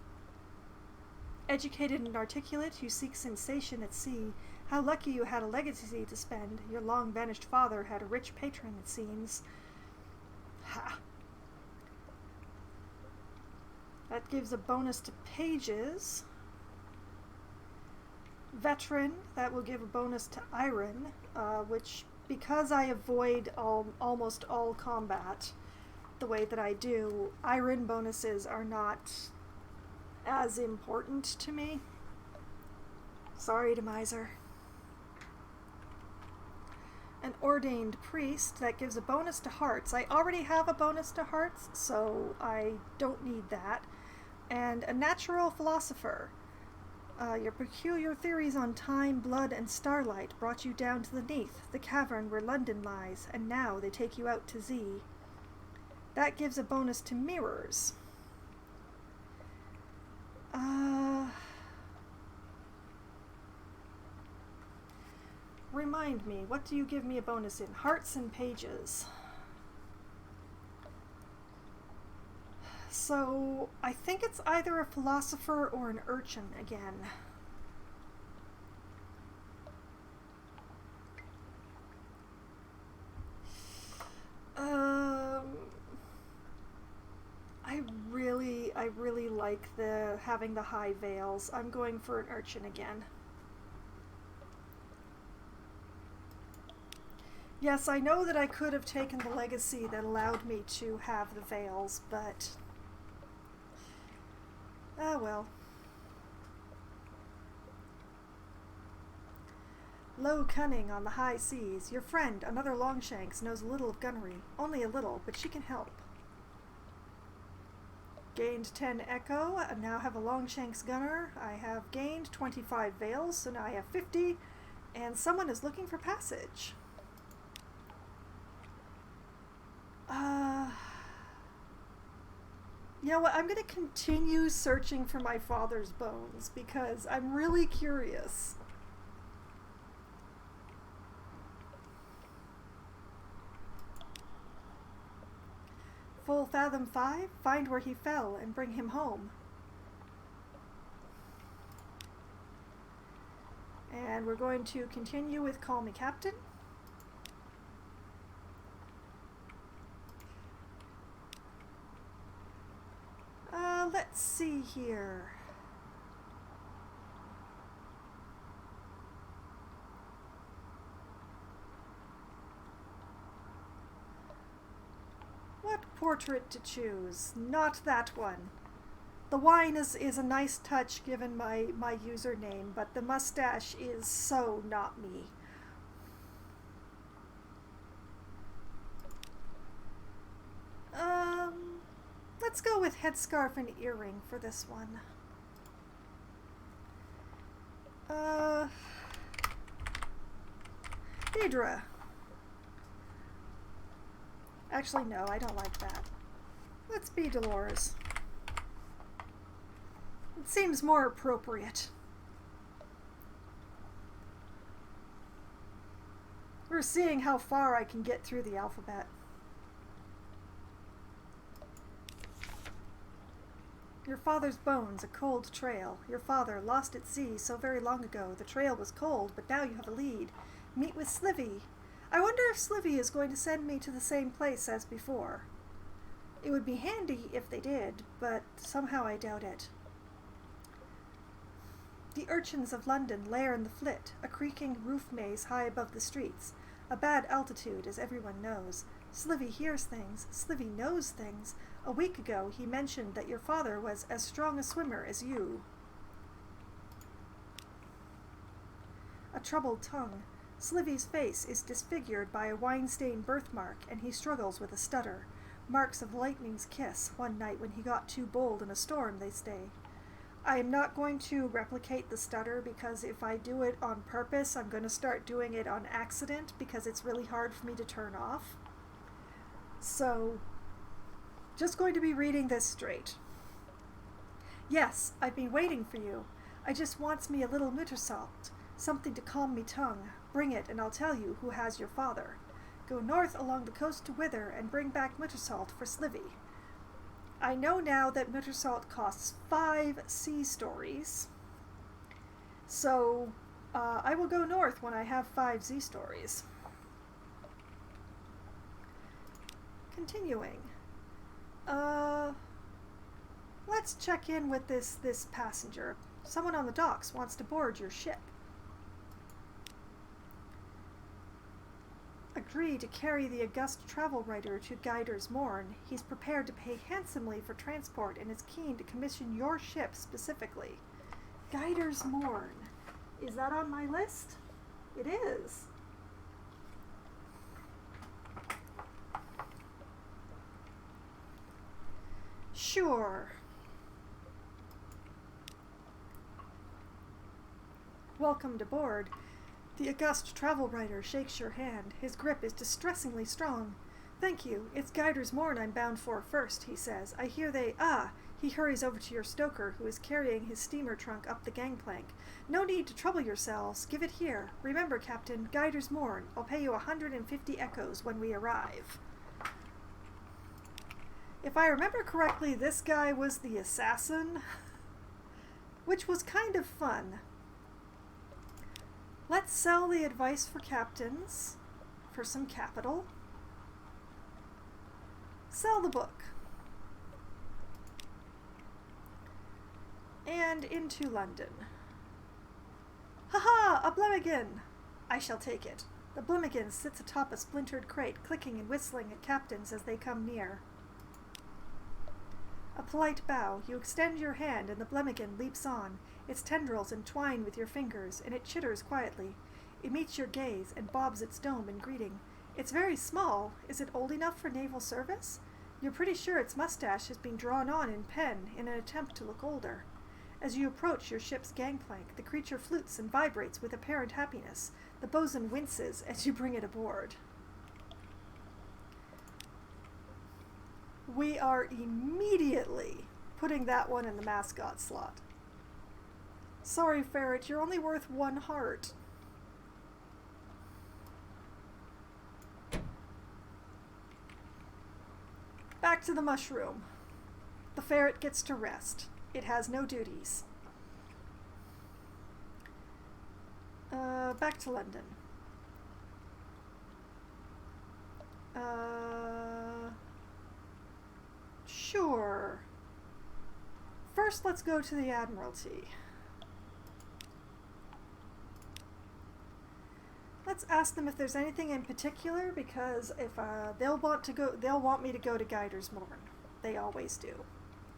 educated and articulate, who seeks sensation at sea. How lucky you had a legacy to spend. Your long-vanished father had a rich patron, it seems. Ha! That gives a bonus to pages. Veteran, that will give a bonus to iron, which, because I avoid almost all combat the way that I do, iron bonuses are not as important to me. Sorry, Demiser. An ordained priest, that gives a bonus to hearts. I already have a bonus to hearts, so I don't need that. And a natural philosopher. Your peculiar theories on time, blood, and starlight brought you down to the Neath, the cavern where London lies, and now they take you out to Z. That gives a bonus to mirrors. Remind me, what do you give me a bonus in? Hearts and pages. So, I think it's either a philosopher or an urchin again. I really like having the high veils. I'm going for an urchin again. Yes, I know that I could have taken the legacy that allowed me to have the veils, but ah well. Low cunning on the high seas. Your friend, another Longshanks, knows a little of gunnery. Only a little, but she can help. Gained 10 echo, I now have a Longshanks gunner. I have gained 25 veils, so now I have 50, and someone is looking for passage. You know what, I'm going to continue searching for my father's bones, because I'm really curious. Full Fathom 5, find where he fell and bring him home. And we're going to continue with Call Me Captain. Let's see here. What portrait to choose? Not that one. The wine is a nice touch given my username, but the mustache is so not me. Let's go with headscarf and earring for this one. Deidre. Actually, no, I don't like that. Let's be Dolores. It seems more appropriate. We're seeing how far I can get through the alphabet. Your father's bones, a cold trail. Your father, lost at sea so very long ago. The trail was cold, but now you have a lead. Meet with Slivy. I wonder if Slivy is going to send me to the same place as before. It would be handy if they did, but somehow I doubt it. The urchins of London lair in the Flit, a creaking roof maze high above the streets. A bad altitude, as everyone knows. Slivy hears things. Slivy knows things. A week ago he mentioned that your father was as strong a swimmer as you. A troubled tongue. Slivy's face is disfigured by a wine-stained birthmark, and he struggles with a stutter. Marks of lightning's kiss, one night when he got too bold in a storm, they say. I am not going to replicate the stutter, because if I do it on purpose, I'm going to start doing it on accident, because it's really hard for me to turn off. So, just going to be reading this straight. Yes, I've been waiting for you. I just wants me a little Muttersalt, something to calm me tongue. Bring it, and I'll tell you who has your father. Go north along the coast to Wither, and bring back Muttersalt for Slivy. I know now that Muttersalt costs 5 sea stories, so I will go north when I have 5 Z stories. Continuing. Let's check in with this passenger. Someone on the docks wants to board your ship. Agree to carry the august travel writer to Guider's Morn. He's prepared to pay handsomely for transport and is keen to commission your ship specifically. Guider's Morn. Is that on my list? It is. Sure. Welcome to board. The august travel writer shakes your hand. His grip is distressingly strong. Thank you. It's Guider's Morn I'm bound for first, he says. I hear they... He hurries over to your stoker, who is carrying his steamer trunk up the gangplank. No need to trouble yourselves. Give it here. Remember, Captain, Guider's Morn. I'll pay you 150 echoes when we arrive. If I remember correctly, this guy was the assassin, which was kind of fun. Let's sell the advice for captains for some capital. Sell the book. And into London. Ha-ha! A Blemmigan! I shall take it. The Blemmigan sits atop a splintered crate, clicking and whistling at captains as they come near. A polite bow. You extend your hand and the Blemmigan leaps on. Its tendrils entwine with your fingers, and it chitters quietly. It meets your gaze and bobs its dome in greeting. It's very small. Is it old enough for naval service? You're pretty sure its mustache has been drawn on in pen in an attempt to look older. As you approach your ship's gangplank, the creature flutes and vibrates with apparent happiness. The bosun winces as you bring it aboard. We are immediately putting that one in the mascot slot. Sorry, Ferret, you're only worth 1 heart. Back to the mushroom. The ferret gets to rest. It has no duties. Back to London. Sure. First, let's go to the Admiralty. Let's ask them if there's anything in particular, because if they'll want me to go to Guider's Morn. They always do.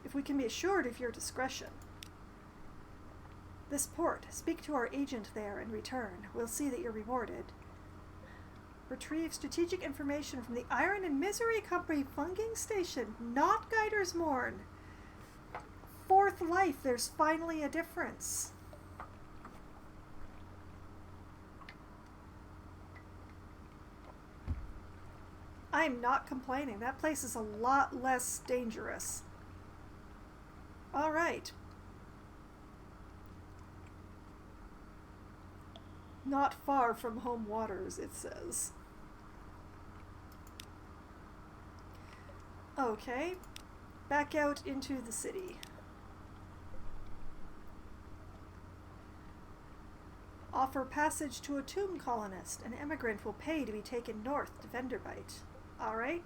If we can be assured of your discretion. This port. Speak to our agent there and return. We'll see that you're rewarded. Retrieve strategic information from the Iron and Misery Company Funging Station, not Guider's Morn. Fourth life, there's finally a difference. I'm not complaining. That place is a lot less dangerous. All right. Not far from home waters, it says. Okay. Back out into the city. Offer passage to a tomb colonist. An emigrant will pay to be taken north to Venderbite. Alright.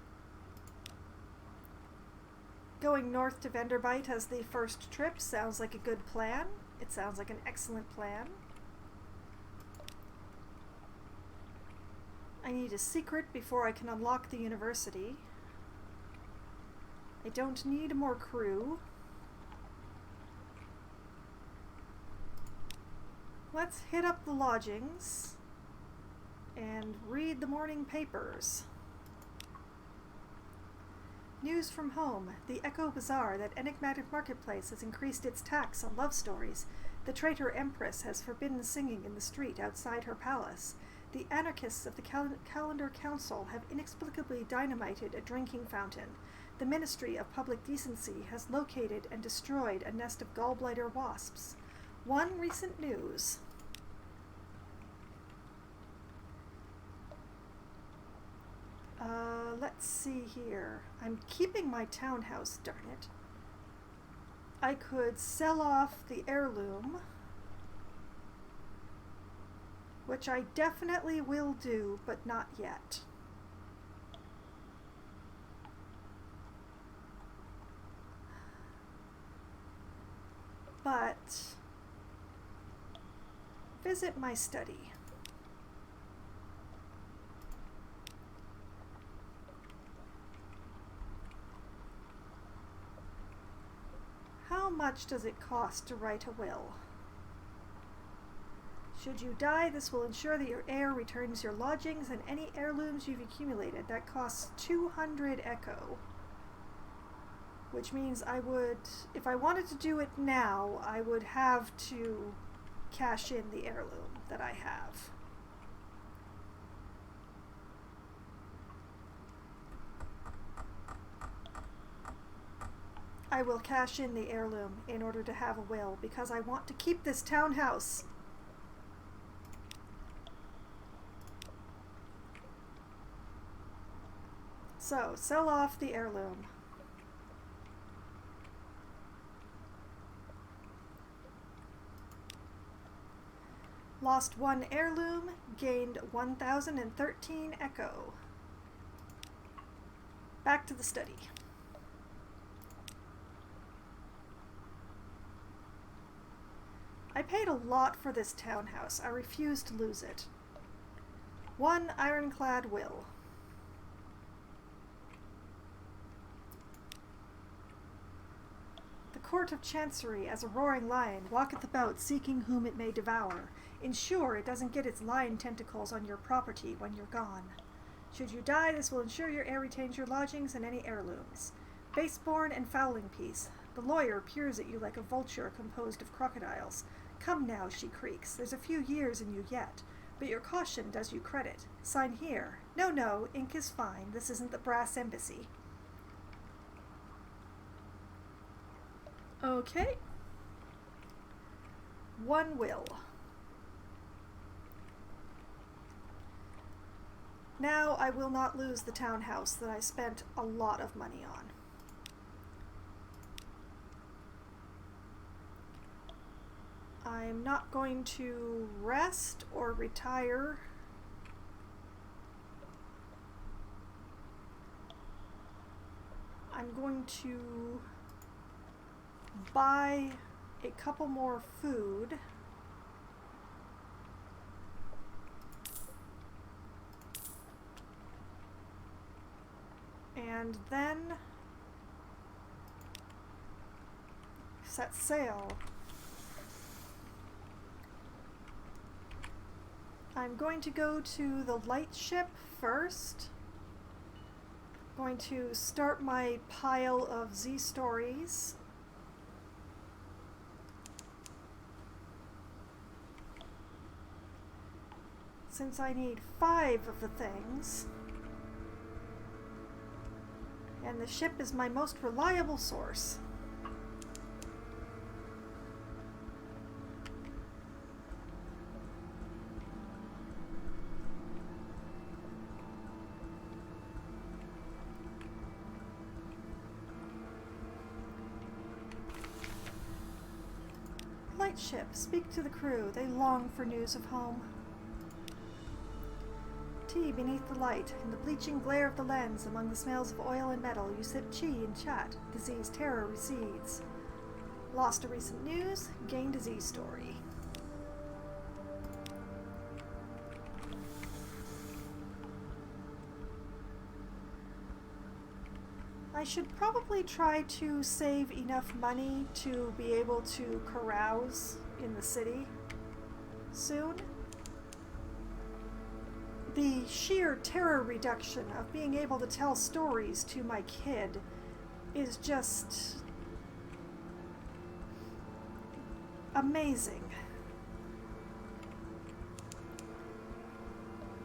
Going north to Venderbite as the first trip sounds like a good plan. It sounds like an excellent plan. I need a secret before I can unlock the university. I don't need more crew. Let's hit up the lodgings and read the morning papers. News from home. The Echo Bazaar, that enigmatic marketplace, has increased its tax on love stories. The traitor Empress has forbidden singing in the street outside her palace. The anarchists of the Calendar Council have inexplicably dynamited a drinking fountain. The Ministry of Public Decency has located and destroyed a nest of gallbladder wasps. One recent news. Let's see here. I'm keeping my townhouse, darn it. I could sell off the heirloom, which I definitely will do, but not yet. But visit my study. How much does it cost to write a will? Should you die, this will ensure that your heir returns your lodgings and any heirlooms you've accumulated. That costs 200 echo. Which means I would, if I wanted to do it now, I would have to cash in the heirloom that I have. I will cash in the heirloom in order to have a will, because I want to keep this townhouse. So, sell off the heirloom. Lost one heirloom, gained 1013 echo. Back to the study. I paid a lot for this townhouse. I refuse to lose it. One ironclad will. The Court of Chancery, as a roaring lion, walketh about, seeking whom it may devour. Ensure it doesn't get its lion tentacles on your property when you're gone. Should you die, this will ensure your heir retains your lodgings and any heirlooms. Baseborn and fowling piece. The lawyer peers at you like a vulture composed of crocodiles. Come now, she creaks. There's a few years in you yet, but your caution does you credit. Sign here. No, no, ink is fine. This isn't the brass embassy. Okay. One will. Now I will not lose the townhouse that I spent a lot of money on. I'm not going to rest or retire. I'm going to buy a couple more food. And then set sail. I'm going to go to the lightship first. Going to start my pile of Z stories. Since I need 5 of the things. And the ship is my most reliable source. Lightship, speak to the crew. They long for news of home. Tea beneath the light. In the bleaching glare of the lens, among the smells of oil and metal, you sip tea and chat. Disease terror recedes. Lost to recent news, gained a Z story. I should probably try to save enough money to be able to carouse in the city soon. The sheer terror reduction of being able to tell stories to my kid is just amazing.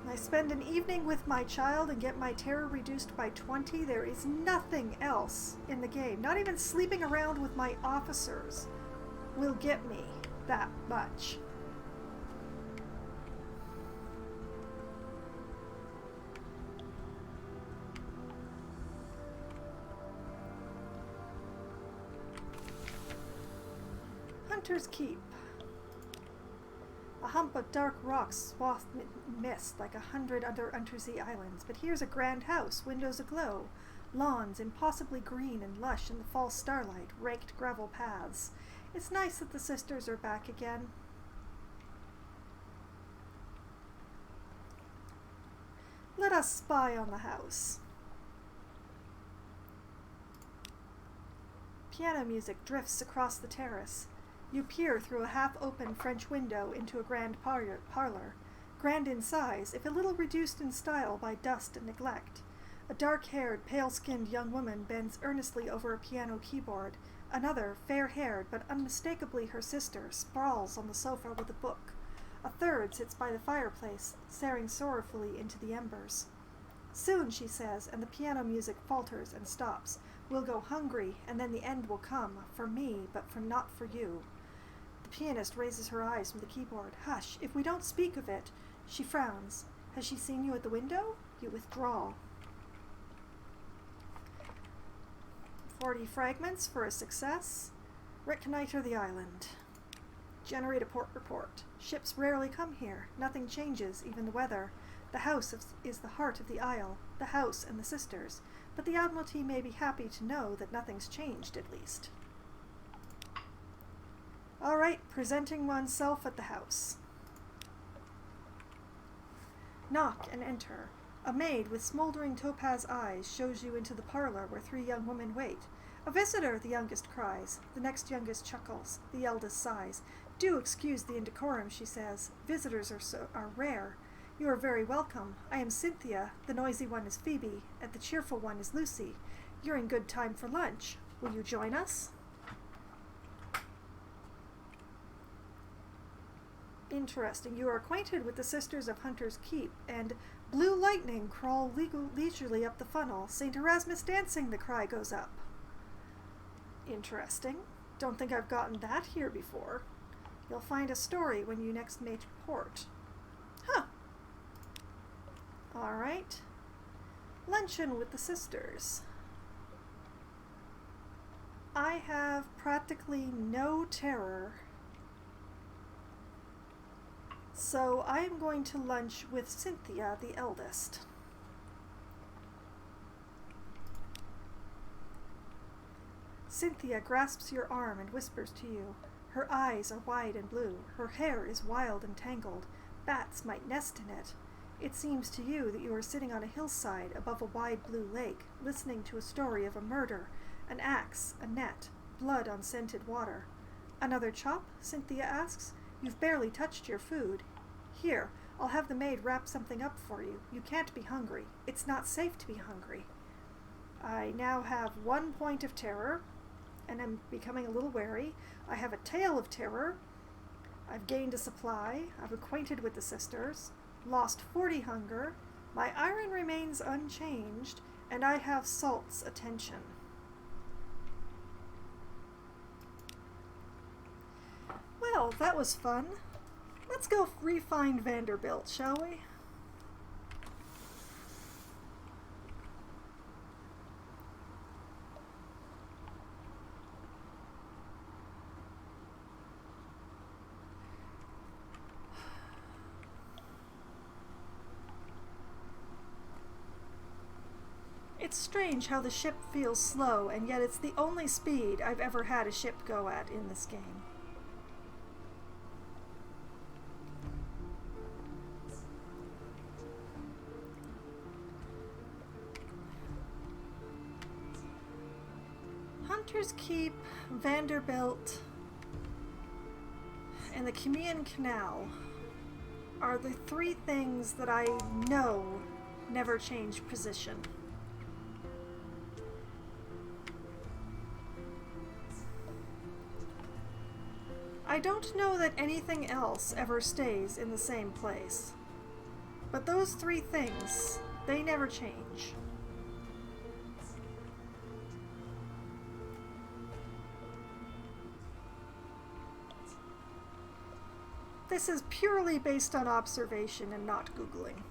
I spend an evening with my child and get my terror reduced by 20. There is nothing else in the game, not even sleeping around with my officers, will get me that much. Hunter's Keep. A hump of dark rocks swathed mist like 100 other undersea islands, but here's a grand house, windows aglow, lawns impossibly green and lush in the false starlight, raked gravel paths. It's nice that the sisters are back again. Let us spy on the house. Piano music drifts across the terrace. You peer through a half-open French window into a grand parlor, grand in size, if a little reduced in style by dust and neglect. A dark-haired, pale-skinned young woman bends earnestly over a piano keyboard. Another, fair-haired but unmistakably her sister, sprawls on the sofa with a book. A third sits by the fireplace, staring sorrowfully into the embers. Soon, she says, and the piano music falters and stops. We'll go hungry, and then the end will come, for me, but not for you. The pianist raises her eyes from the keyboard. Hush, if we don't speak of it. She frowns. Has she seen you at the window? You withdraw. 40 fragments for a success. Reconnoiter the island. Generate a port report. Ships rarely come here. Nothing changes, even the weather. The house is the heart of the isle, the house and the sisters. But the Admiralty may be happy to know that nothing's changed, at least. All right, presenting oneself at the house. Knock and enter. A maid with smoldering topaz eyes shows you into the parlor where 3 young women wait. A visitor, the youngest cries. The next youngest chuckles. The eldest sighs. Do excuse the indecorum, she says. Visitors are rare. You are very welcome. I am Cynthia. The noisy one is Phoebe, and the cheerful one is Lucy. You're in good time for lunch. Will you join us? Interesting. You are acquainted with the Sisters of Hunter's Keep, and blue lightning crawl leisurely up the funnel. St. Erasmus dancing, the cry goes up. Interesting. Don't think I've gotten that here before. You'll find a story when you next make port. Huh. All right. Luncheon with the sisters. I have practically no terror, so I am going to lunch with Cynthia, the eldest. Cynthia grasps your arm and whispers to you. Her eyes are wide and blue. Her hair is wild and tangled. Bats might nest in it. It seems to you that you are sitting on a hillside above a wide blue lake, listening to a story of a murder, an axe, a net, blood on scented water. Another chop? Cynthia asks. You've barely touched your food. Here, I'll have the maid wrap something up for you. You can't be hungry. It's not safe to be hungry. I now have 1 point of terror, and am becoming a little wary. I have a tale of terror. I've gained a supply. I'm acquainted with the sisters. Lost 40 hunger. My iron remains unchanged, and I have Salt's attention. Well, that was fun. Let's go re-find Vanderbilt, shall we? It's strange how the ship feels slow, and yet it's the only speed I've ever had a ship go at in this game. Hunter's Keep, Vanderbilt, and the Crimean Canal are the three things that I know never change position. I don't know that anything else ever stays in the same place, but those three things, they never change. This is purely based on observation and not Googling.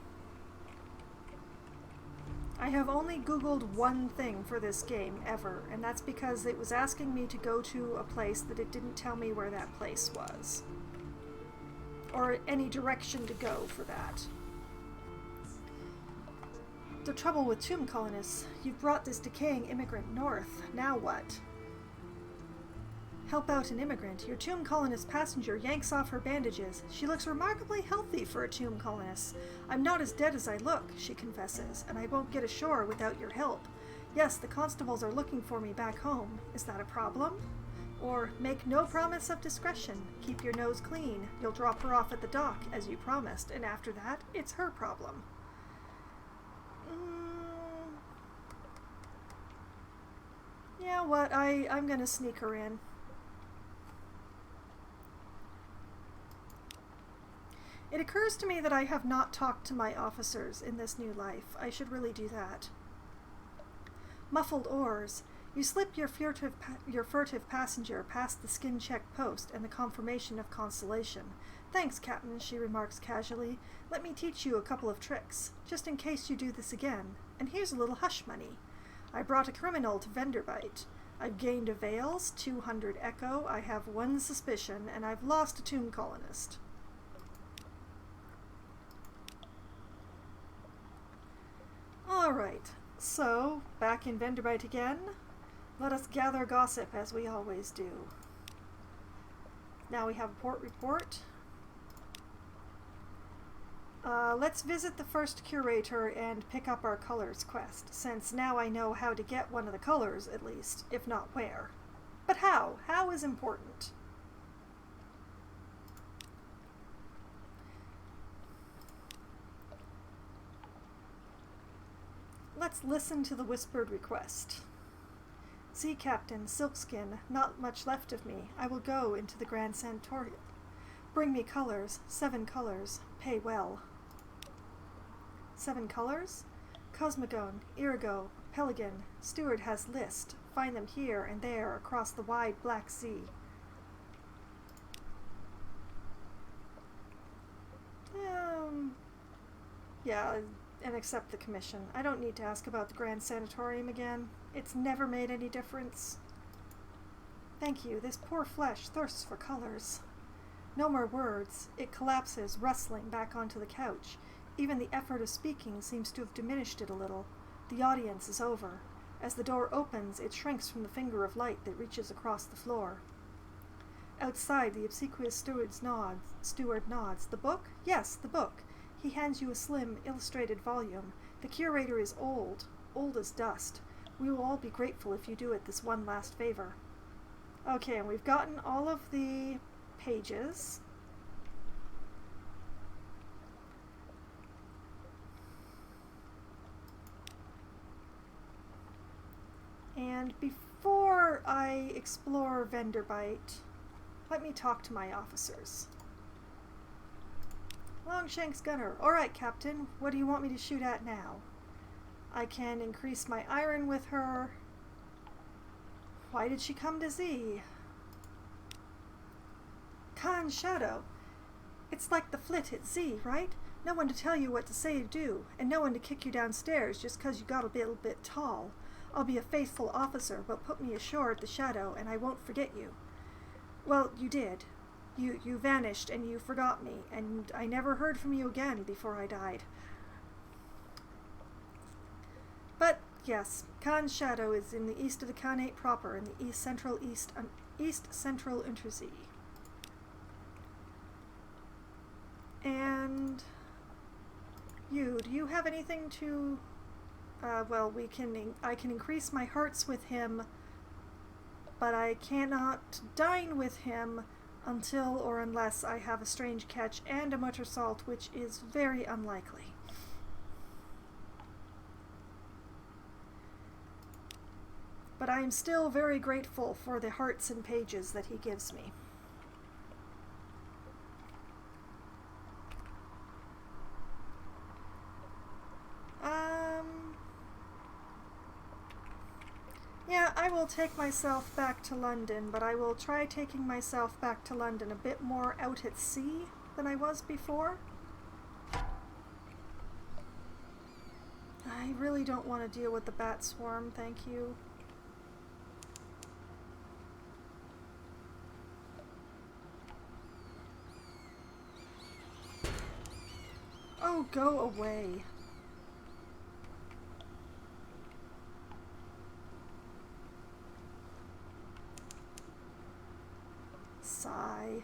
I have only Googled one thing for this game ever, and that's because it was asking me to go to a place that it didn't tell me where that place was. Or any direction to go for that. The trouble with tomb colonists, you've brought this decaying immigrant north. Now what? Help out an immigrant. Your tomb colonist passenger yanks off her bandages. She looks remarkably healthy for a tomb colonist. I'm not as dead as I look, she confesses, and I won't get ashore without your help. Yes, the constables are looking for me back home. Is that a problem? Or, make no promise of discretion. Keep your nose clean. You'll drop her off at the dock, as you promised, and after that, it's her problem. Yeah, what? I'm gonna sneak her in. It occurs to me that I have not talked to my officers in this new life. I should really do that. Muffled oars. You slip your furtive passenger past the skin check post and the confirmation of consolation. Thanks, Captain, she remarks casually. Let me teach you a couple of tricks, just in case you do this again. And here's a little hush money. I brought a criminal to Vanderbilt. I've gained a Vales, 200 Echo, I have 1 suspicion, and I've lost a tomb colonist. Alright, so, back in Vanderbilt again. Let us gather gossip as we always do. Now we have a port report. Let's visit the first curator and pick up our colors quest, since now I know how to get one of the colors, at least, if not where. But how? How is important. Let's listen to the whispered request. See, Captain, Silkskin, not much left of me. I will go into the Grand Sanatorium. Bring me colors, 7 colors. Pay well. 7 colors? Cosmogone, Irigo, Pelican. Steward has list. Find them here and there across the wide Black Sea. Yeah, and accept the commission. I don't need to ask about the Grand Sanatorium again. It's never made any difference. Thank you. This poor flesh thirsts for colors. No more words. It collapses, rustling back onto the couch. Even the effort of speaking seems to have diminished it a little. The audience is over. As the door opens, it shrinks from the finger of light that reaches across the floor. Outside, the obsequious steward nods. The book? Yes, the book. He hands you a slim, illustrated volume. The curator is old as dust. We will all be grateful if you do it this one last favor. Okay, and we've gotten all of the pages. And before I explore Vanderbilt, let me talk to my officers. Longshanks gunner. All right, Captain. What do you want me to shoot at now? I can increase my iron with her. Why did she come to Z? Khan's shadow. It's like the flit at Z, right? No one to tell you what to say or do, and no one to kick you downstairs just 'cause you got a little bit tall. I'll be a faithful officer, but put me ashore at the shadow, and I won't forget you. Well, you did. You vanished, and you forgot me, and I never heard from you again before I died. But Yes, Khan's shadow is in the east of the Khanate proper, in the east central Untersee. And you, do you have anything to... well, I can increase my hearts with him, but I cannot dine with him until or unless I have a strange catch and a mutter salt, which is very unlikely. But I am still very grateful for the hearts and pages that he gives me. Yeah, I will take myself back to London, but I will try taking myself back to London a bit more out at sea than I was before. I really don't want to deal with the bat swarm, thank you. Oh, go away. Sigh.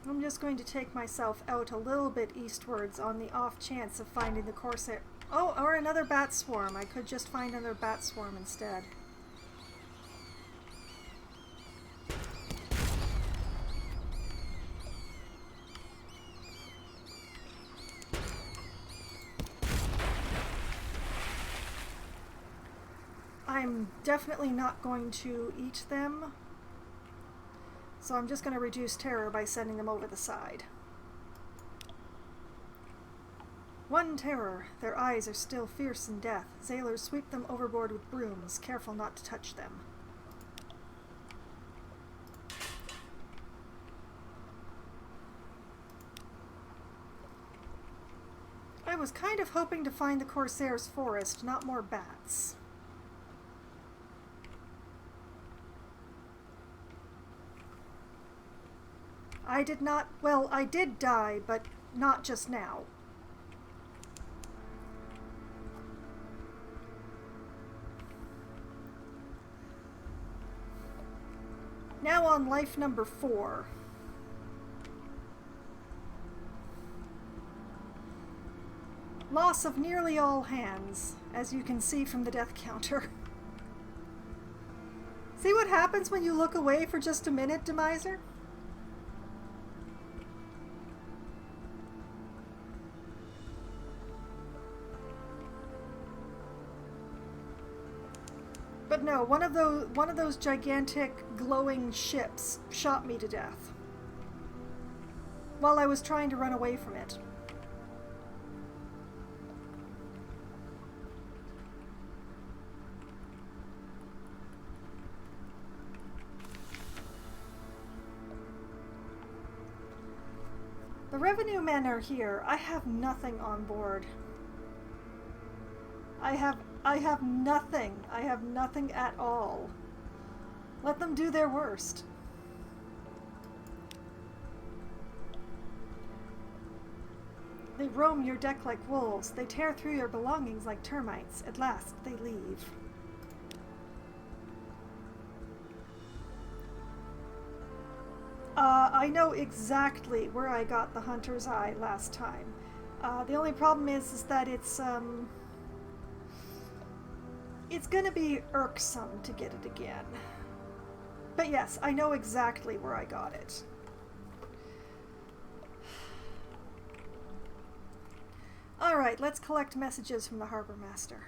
I'm just going to take myself out a little bit eastwards on the off chance of finding the Corsair. Oh, or another bat swarm. I could just find another bat swarm instead. I'm definitely not going to eat them, so I'm just going to reduce terror by sending them over the side. One terror. Their eyes are still fierce in death. Sailors sweep them overboard with brooms, careful not to touch them. I was kind of hoping to find the Corsair's forest, not more bats. I did not, well, I did die, but not just now. Now on life number 4. Loss of nearly all hands, as you can see from the death counter. See what happens when you look away for just a minute, Demiser? But no, one of those gigantic glowing ships shot me to death while I was trying to run away from it. The revenue men are here. I have nothing on board. I have nothing. I have nothing at all. Let them do their worst. They roam your deck like wolves. They tear through your belongings like termites. At last, they leave. I know exactly where I got the Hunter's Eye last time. The only problem is that it's gonna be irksome to get it again. But yes, I know exactly where I got it. Alright, let's collect messages from the Harbor Master.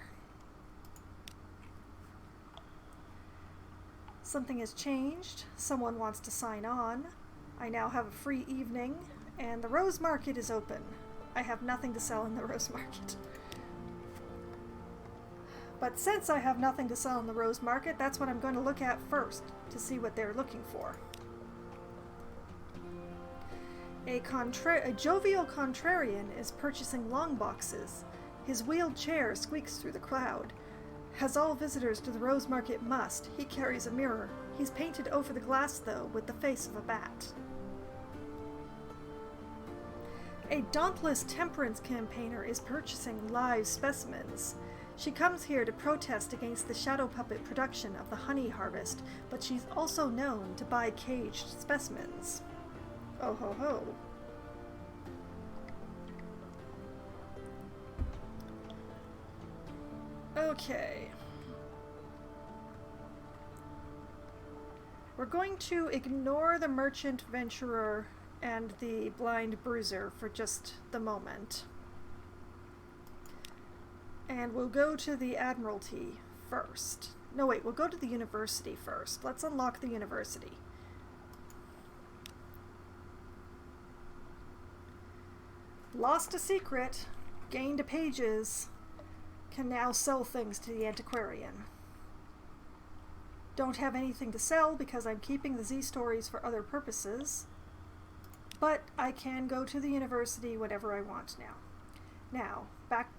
Something has changed. Someone wants to sign on. I now have a free evening, and the Rose Market is open. I have nothing to sell in the Rose Market. But since I have nothing to sell in the Rose Market, that's what I'm going to look at first, to see what they're looking for. A jovial contrarian is purchasing long boxes. His wheeled chair squeaks through the crowd. As all visitors to the Rose Market must, he carries a mirror. He's painted over the glass, though, with the face of a bat. A dauntless temperance campaigner is purchasing live specimens. She comes here to protest against the shadow puppet production of the honey harvest, but she's also known to buy caged specimens. Oh ho ho. Okay. We're going to ignore the merchant venturer and the blind bruiser for just the moment. And we'll go to the Admiralty first. No, wait, we'll go to the university first. Let's unlock the university. Lost a secret, gained a pages, can now sell things to the antiquarian. Don't have anything to sell because I'm keeping the Z stories for other purposes, but I can go to the university whenever I want now. Now, back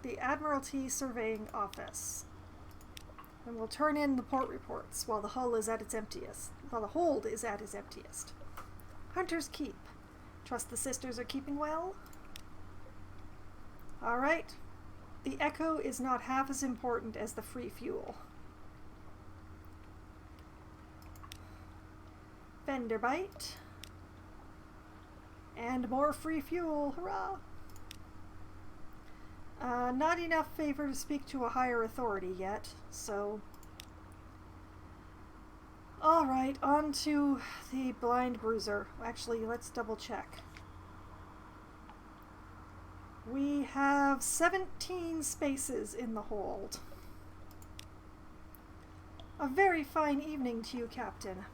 the Admiralty Surveying Office. And we'll turn in the port reports while the hull is at its emptiest, while the hold is at its emptiest. Hunter's Keep. Trust the sisters are keeping well? Alright. The Echo is not half as important as the free fuel. Fenderbite. And more free fuel, hurrah! Not enough favor to speak to a higher authority yet, so... Alright, on to the blind bruiser. Actually, let's double check. We have 17 spaces in the hold. A very fine evening to you, Captain.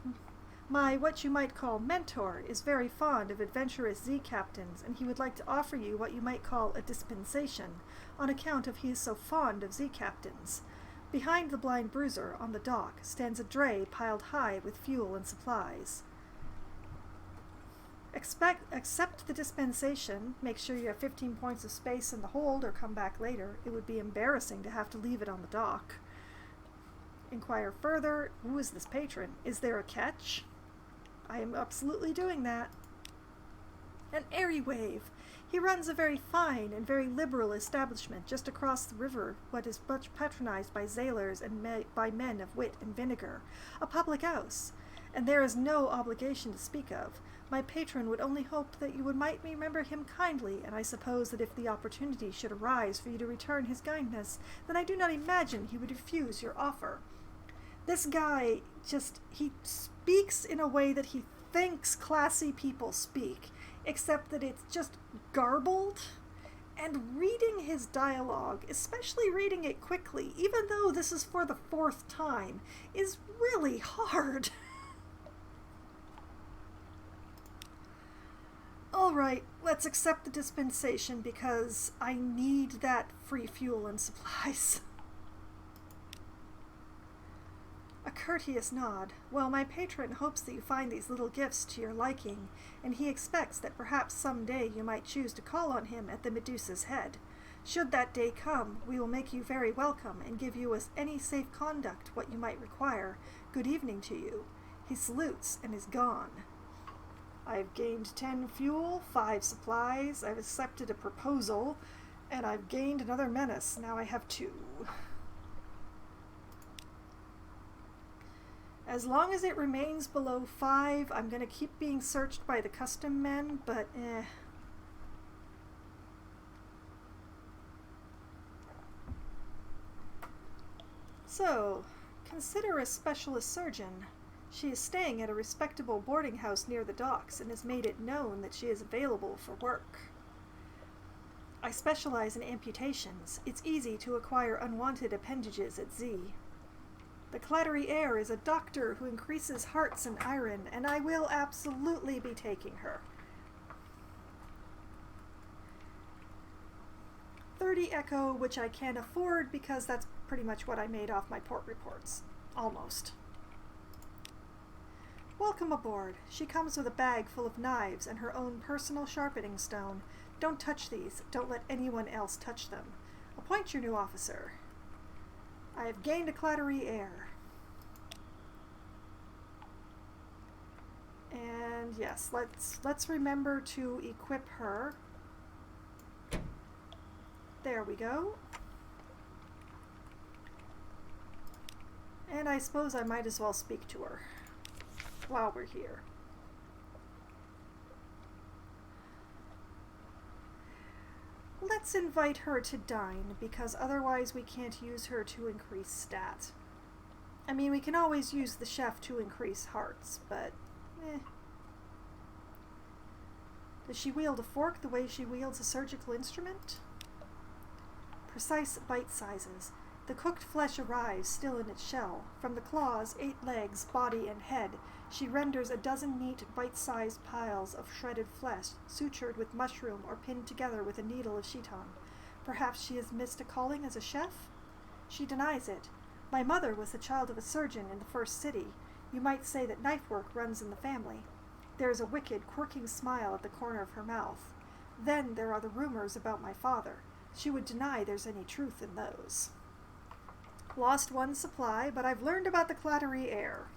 My what you might call mentor is very fond of adventurous Z captains, and he would like to offer you what you might call a dispensation, on account of he is so fond of Z captains. Behind the blind bruiser, on the dock, stands a dray piled high with fuel and supplies. Accept the dispensation, make sure you have 15 points of space in the hold or come back later. It would be embarrassing to have to leave it on the dock. Inquire further. Who is this patron? Is there a catch? I am absolutely doing that. An airy wave. He runs a very fine and very liberal establishment just across the river, what is much patronized by sailors and by men of wit and vinegar. A public house. And there is no obligation to speak of. My patron would only hope that you might remember him kindly, and I suppose that if the opportunity should arise for you to return his kindness, then I do not imagine he would refuse your offer. This guy he speaks in a way that he thinks classy people speak, except that it's just garbled. And reading his dialogue, especially reading it quickly, even though this is for the 4th time, is really hard. Alright, let's accept the dispensation because I need that free fuel and supplies. A courteous nod. Well, my patron hopes that you find these little gifts to your liking, and he expects that perhaps some day you might choose to call on him at the Medusa's Head. Should that day come, we will make you very welcome and give you as any safe conduct what you might require. Good evening to you. He salutes and is gone. I've gained 10 fuel, 5 supplies, I've accepted a proposal, and I've gained another menace. Now I have 2. As long as it remains below 5, I'm going to keep being searched by the custom men, but So, consider a specialist surgeon. She is staying at a respectable boarding house near the docks and has made it known that she is available for work. I specialize in amputations. It's easy to acquire unwanted appendages at Z. The Clattery Heir is a doctor who increases hearts and iron, and I will absolutely be taking her. 30 Echo, which I can afford because that's pretty much what I made off my port reports. Almost. Welcome aboard. She comes with a bag full of knives and her own personal sharpening stone. Don't touch these. Don't let anyone else touch them. Appoint your new officer. I have gained a Clattery Heir. And And yes, let's remember to equip her. There we go. And I suppose I might as well speak to her while we're here. Let's invite her to dine, because otherwise we can't use her to increase stat. I mean, we can always use the chef to increase hearts, but eh. Does she wield a fork the way she wields a surgical instrument? Precise bite sizes. The cooked flesh arrives, still in its shell. From the claws, 8 legs, body, and head, she renders a dozen neat, bite-sized piles of shredded flesh, sutured with mushroom or pinned together with a needle of chiton. Perhaps she has missed a calling as a chef? She denies it. My mother was the child of a surgeon in the first city. You might say that knife work runs in the family. There is a wicked, quirking smile at the corner of her mouth. Then there are the rumors about my father. She would deny there's any truth in those. Lost one supply, but I've learned about the clattery air.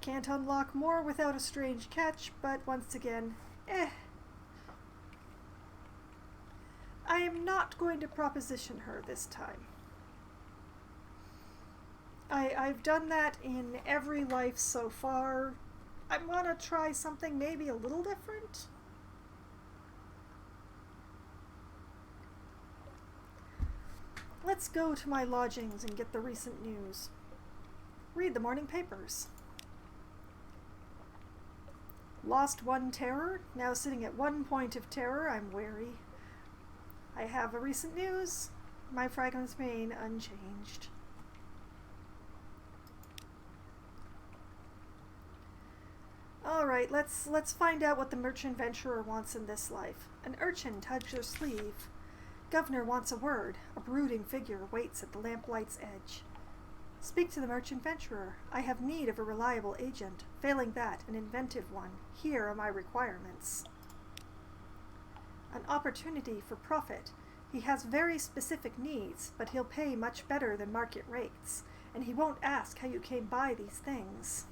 Can't unlock more without a strange catch, but once again, I am not going to proposition her this time. I've done that in every life so far. I want to try something maybe a little different. Let's go to my lodgings and get the recent news. Read the morning papers. Lost 1 terror, now sitting at 1 point of terror, I'm wary. I have a recent news. My fragments remain unchanged. Alright, let's find out what the merchant venturer wants in this life. An urchin tugs her sleeve. Governor wants a word. A brooding figure waits at the lamplight's edge. Speak to the merchant venturer. I have need of a reliable agent. Failing that, an inventive one. Here are my requirements. An opportunity for profit. He has very specific needs, but he'll pay much better than market rates, and he won't ask how you came by these things.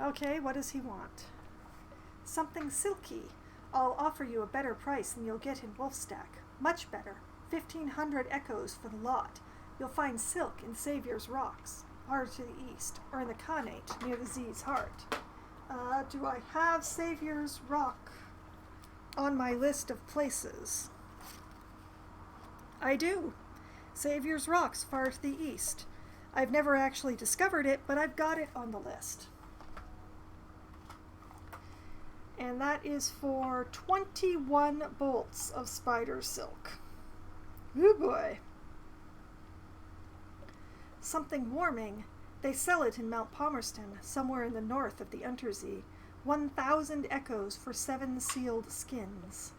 Okay, what does he want? Something silky. I'll offer you a better price than you'll get in Wolfstack. Much better. 1,500 echoes for the lot. You'll find silk in Saviour's Rocks, far to the east, or in the Khanate, near the Z's heart. Do I have Saviour's Rock on my list of places? I do. Saviour's Rocks, far to the east. I've never actually discovered it, but I've got it on the list. And that is for 21 bolts of spider silk. Ooh boy. Something warming. They sell it in Mount Palmerston, somewhere in the north of the Untersee. 1,000 echoes for 7 sealed skins.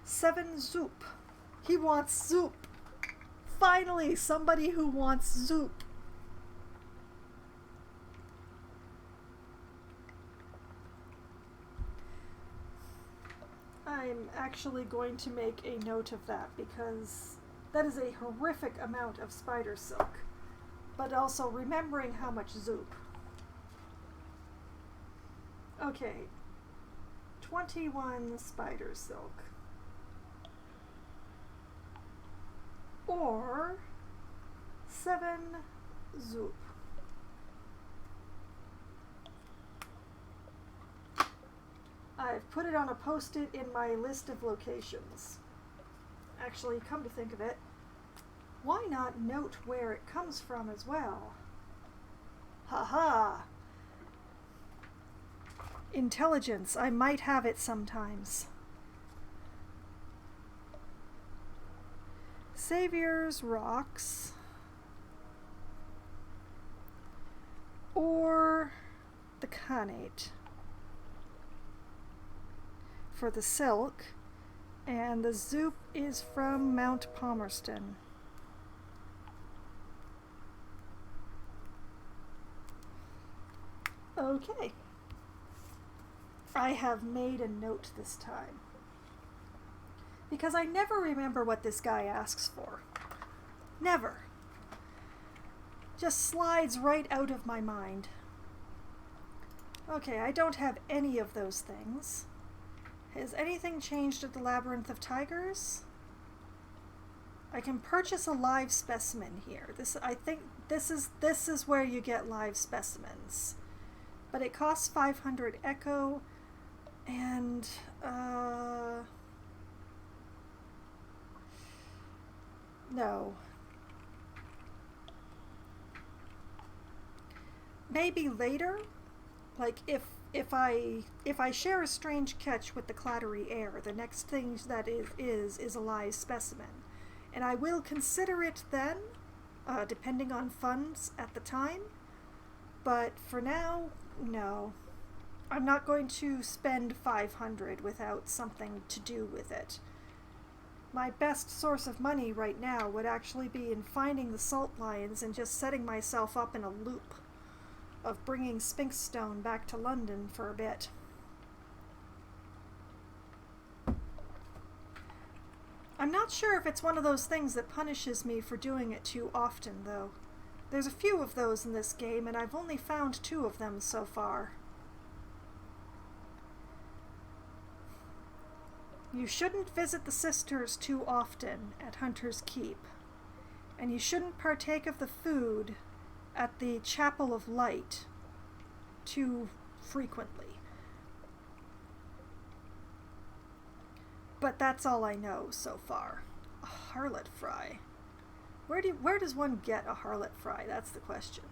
7 zoop. He wants zoop. Finally, somebody who wants zoop. I'm actually going to make a note of that, because that is a horrific amount of spider silk. But also remembering how much zoop. Okay, 21 spider silk. Or 7 zoop. I've put it on a post-it in my list of locations. Actually, come to think of it, why not note where it comes from as well? Haha! Intelligence, I might have it sometimes. Saviour's Rocks. Or the Khanate. For the silk, and the zoop is from Mount Palmerston. Okay. I have made a note this time, because I never remember what this guy asks for. Never. just slides right out of my mind. Okay, I don't have any of those things. Has anything changed at the Labyrinth of Tigers? I can purchase a live specimen here. I think this is where you get live specimens. But it costs 500 echo, and no. Maybe later, like if I share a strange catch with the clattery air, the next thing that is a live specimen, and I will consider it then, depending on funds at the time. But for now, no. I'm not going to spend 500 without something to do with it. My best source of money right now would actually be in finding the salt lions and just setting myself up in a loop of bringing Sphinx Stone back to London for a bit. I'm not sure if it's one of those things that punishes me for doing it too often, though. There's a few of those in this game, and I've only found 2 of them so far. You shouldn't visit the sisters too often at Hunter's Keep, and you shouldn't partake of the food at the Chapel of Light too frequently. But that's all I know so far. A harlot fry. Where does one get a harlot fry? That's the question.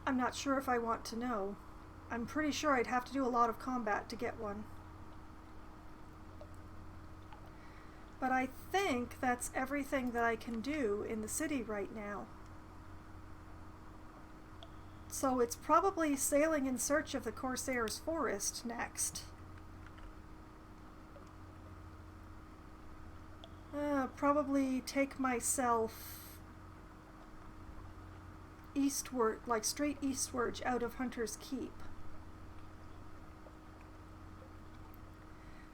I'm not sure if I want to know. I'm pretty sure I'd have to do a lot of combat to get one. But I think that's everything that I can do in the city right now. So it's probably sailing in search of the Corsair's Forest next. Probably take myself eastward, like straight eastwards out of Hunter's Keep.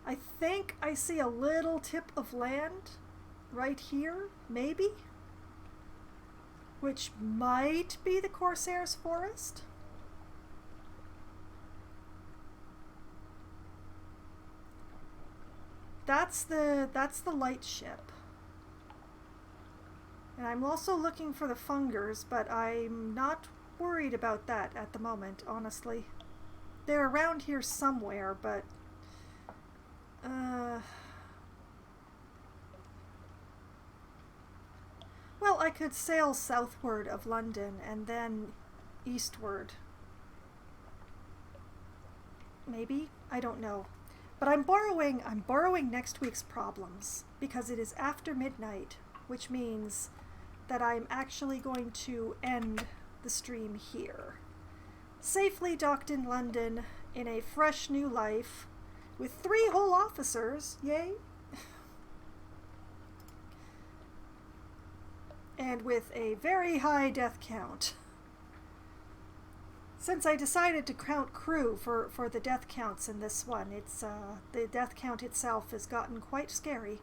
I think I see a little tip of land right here, maybe, which might be the Corsair's Forest. That's the light ship. And I'm also looking for the Fungers, but I'm not worried about that at the moment, honestly. They're around here somewhere, but well, I could sail southward of London and then eastward. Maybe? I don't know. But I'm borrowing next week's problems because it is after midnight, which means that I'm actually going to end the stream here. Safely docked in London in a fresh new life with 3 whole officers, yay! And with a very high death count. Since I decided to count crew for the death counts in this one, it's the death count itself has gotten quite scary.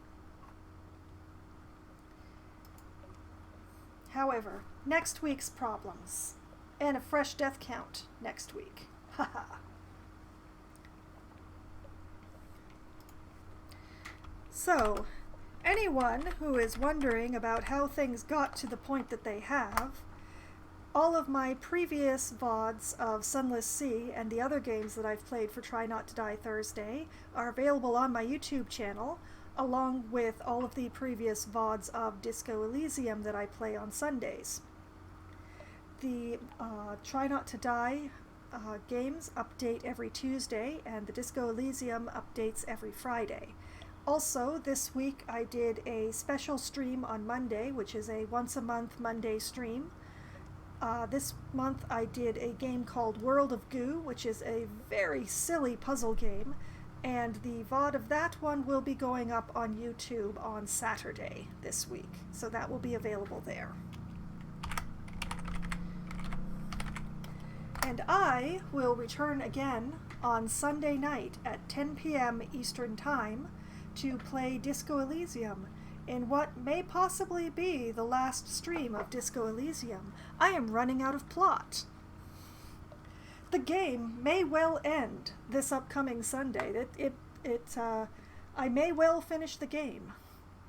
However, next week's problems, and a fresh death count next week. Haha. So, anyone who is wondering about how things got to the point that they have, all of my previous VODs of Sunless Sea and the other games that I've played for Try Not to Die Thursday are available on my YouTube channel, along with all of the previous VODs of Disco Elysium that I play on Sundays. The Try Not to Die games update every Tuesday, and the Disco Elysium updates every Friday. Also, this week I did a special stream on Monday, which is a once-a-month Monday stream. This month I did a game called World of Goo, which is a very silly puzzle game, and the VOD of that one will be going up on YouTube on Saturday this week, so that will be available there. And I will return again on Sunday night at 10 p.m. Eastern Time to play Disco Elysium, in what may possibly be the last stream of Disco Elysium. I am running out of plot. The game may well end this upcoming Sunday. I may well finish the game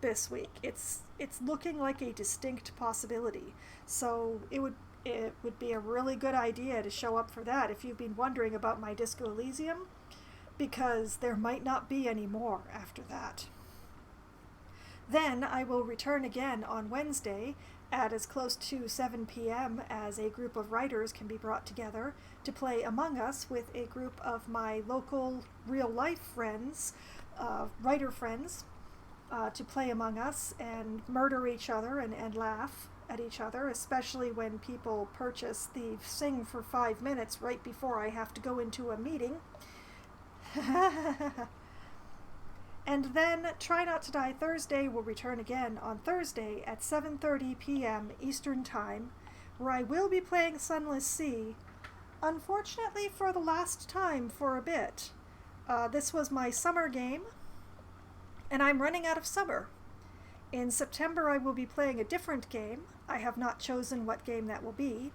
this week. It's looking like a distinct possibility. So it would be a really good idea to show up for that if you've been wondering about my Disco Elysium, because there might not be any more after that. Then I will return again on Wednesday at as close to 7 p.m. as a group of writers can be brought together to play Among Us with a group of my local real-life friends, writer friends, to play Among Us and murder each other and laugh at each other, especially when people purchase the Sing for 5 minutes right before I have to go into a meeting. And then Try Not to Die Thursday will return again on Thursday at 7:30 p.m. Eastern Time, where I will be playing Sunless Sea, unfortunately for the last time for a bit. This was my summer game, and I'm running out of summer. In September I will be playing a different game. I have not chosen what game that will be,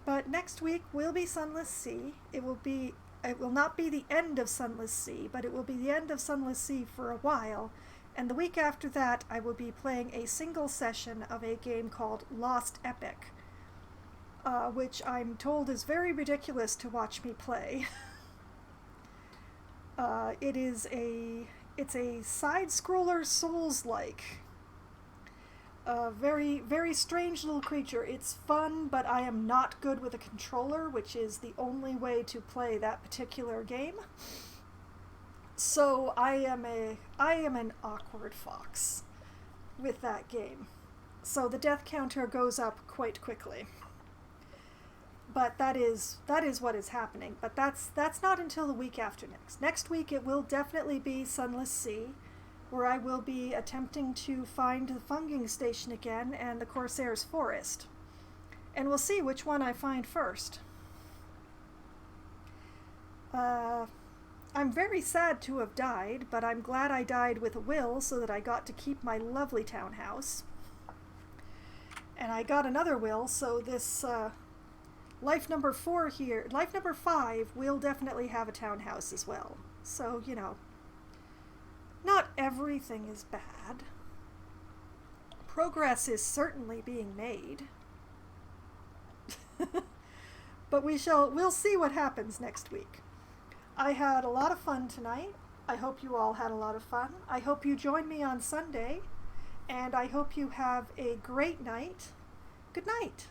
but next week will be Sunless Sea. It will not be the end of Sunless Sea, but it will be the end of Sunless Sea for a while, and the week after that I will be playing a single session of a game called Lost Epic, which I'm told is very ridiculous to watch me play. It's a side-scroller Souls-like. Very, very strange little creature. It's fun, but I am not good with a controller, which is the only way to play that particular game. So I am an awkward fox with that game. So the death counter goes up quite quickly. But that is what is happening. But that's not until the week after next. Next week it will definitely be Sunless Sea, where I will be attempting to find the Funging Station again and the Corsair's Forest. And we'll see which one I find first. I'm very sad to have died, but I'm glad I died with a will so that I got to keep my lovely townhouse. And I got another will, so this life number 5 will definitely have a townhouse as well. So, you know, not everything is bad. Progress is certainly being made. But we'll see what happens next week. I had a lot of fun tonight. I hope you all had a lot of fun. I hope you join me on Sunday, and I hope you have a great night. Good night.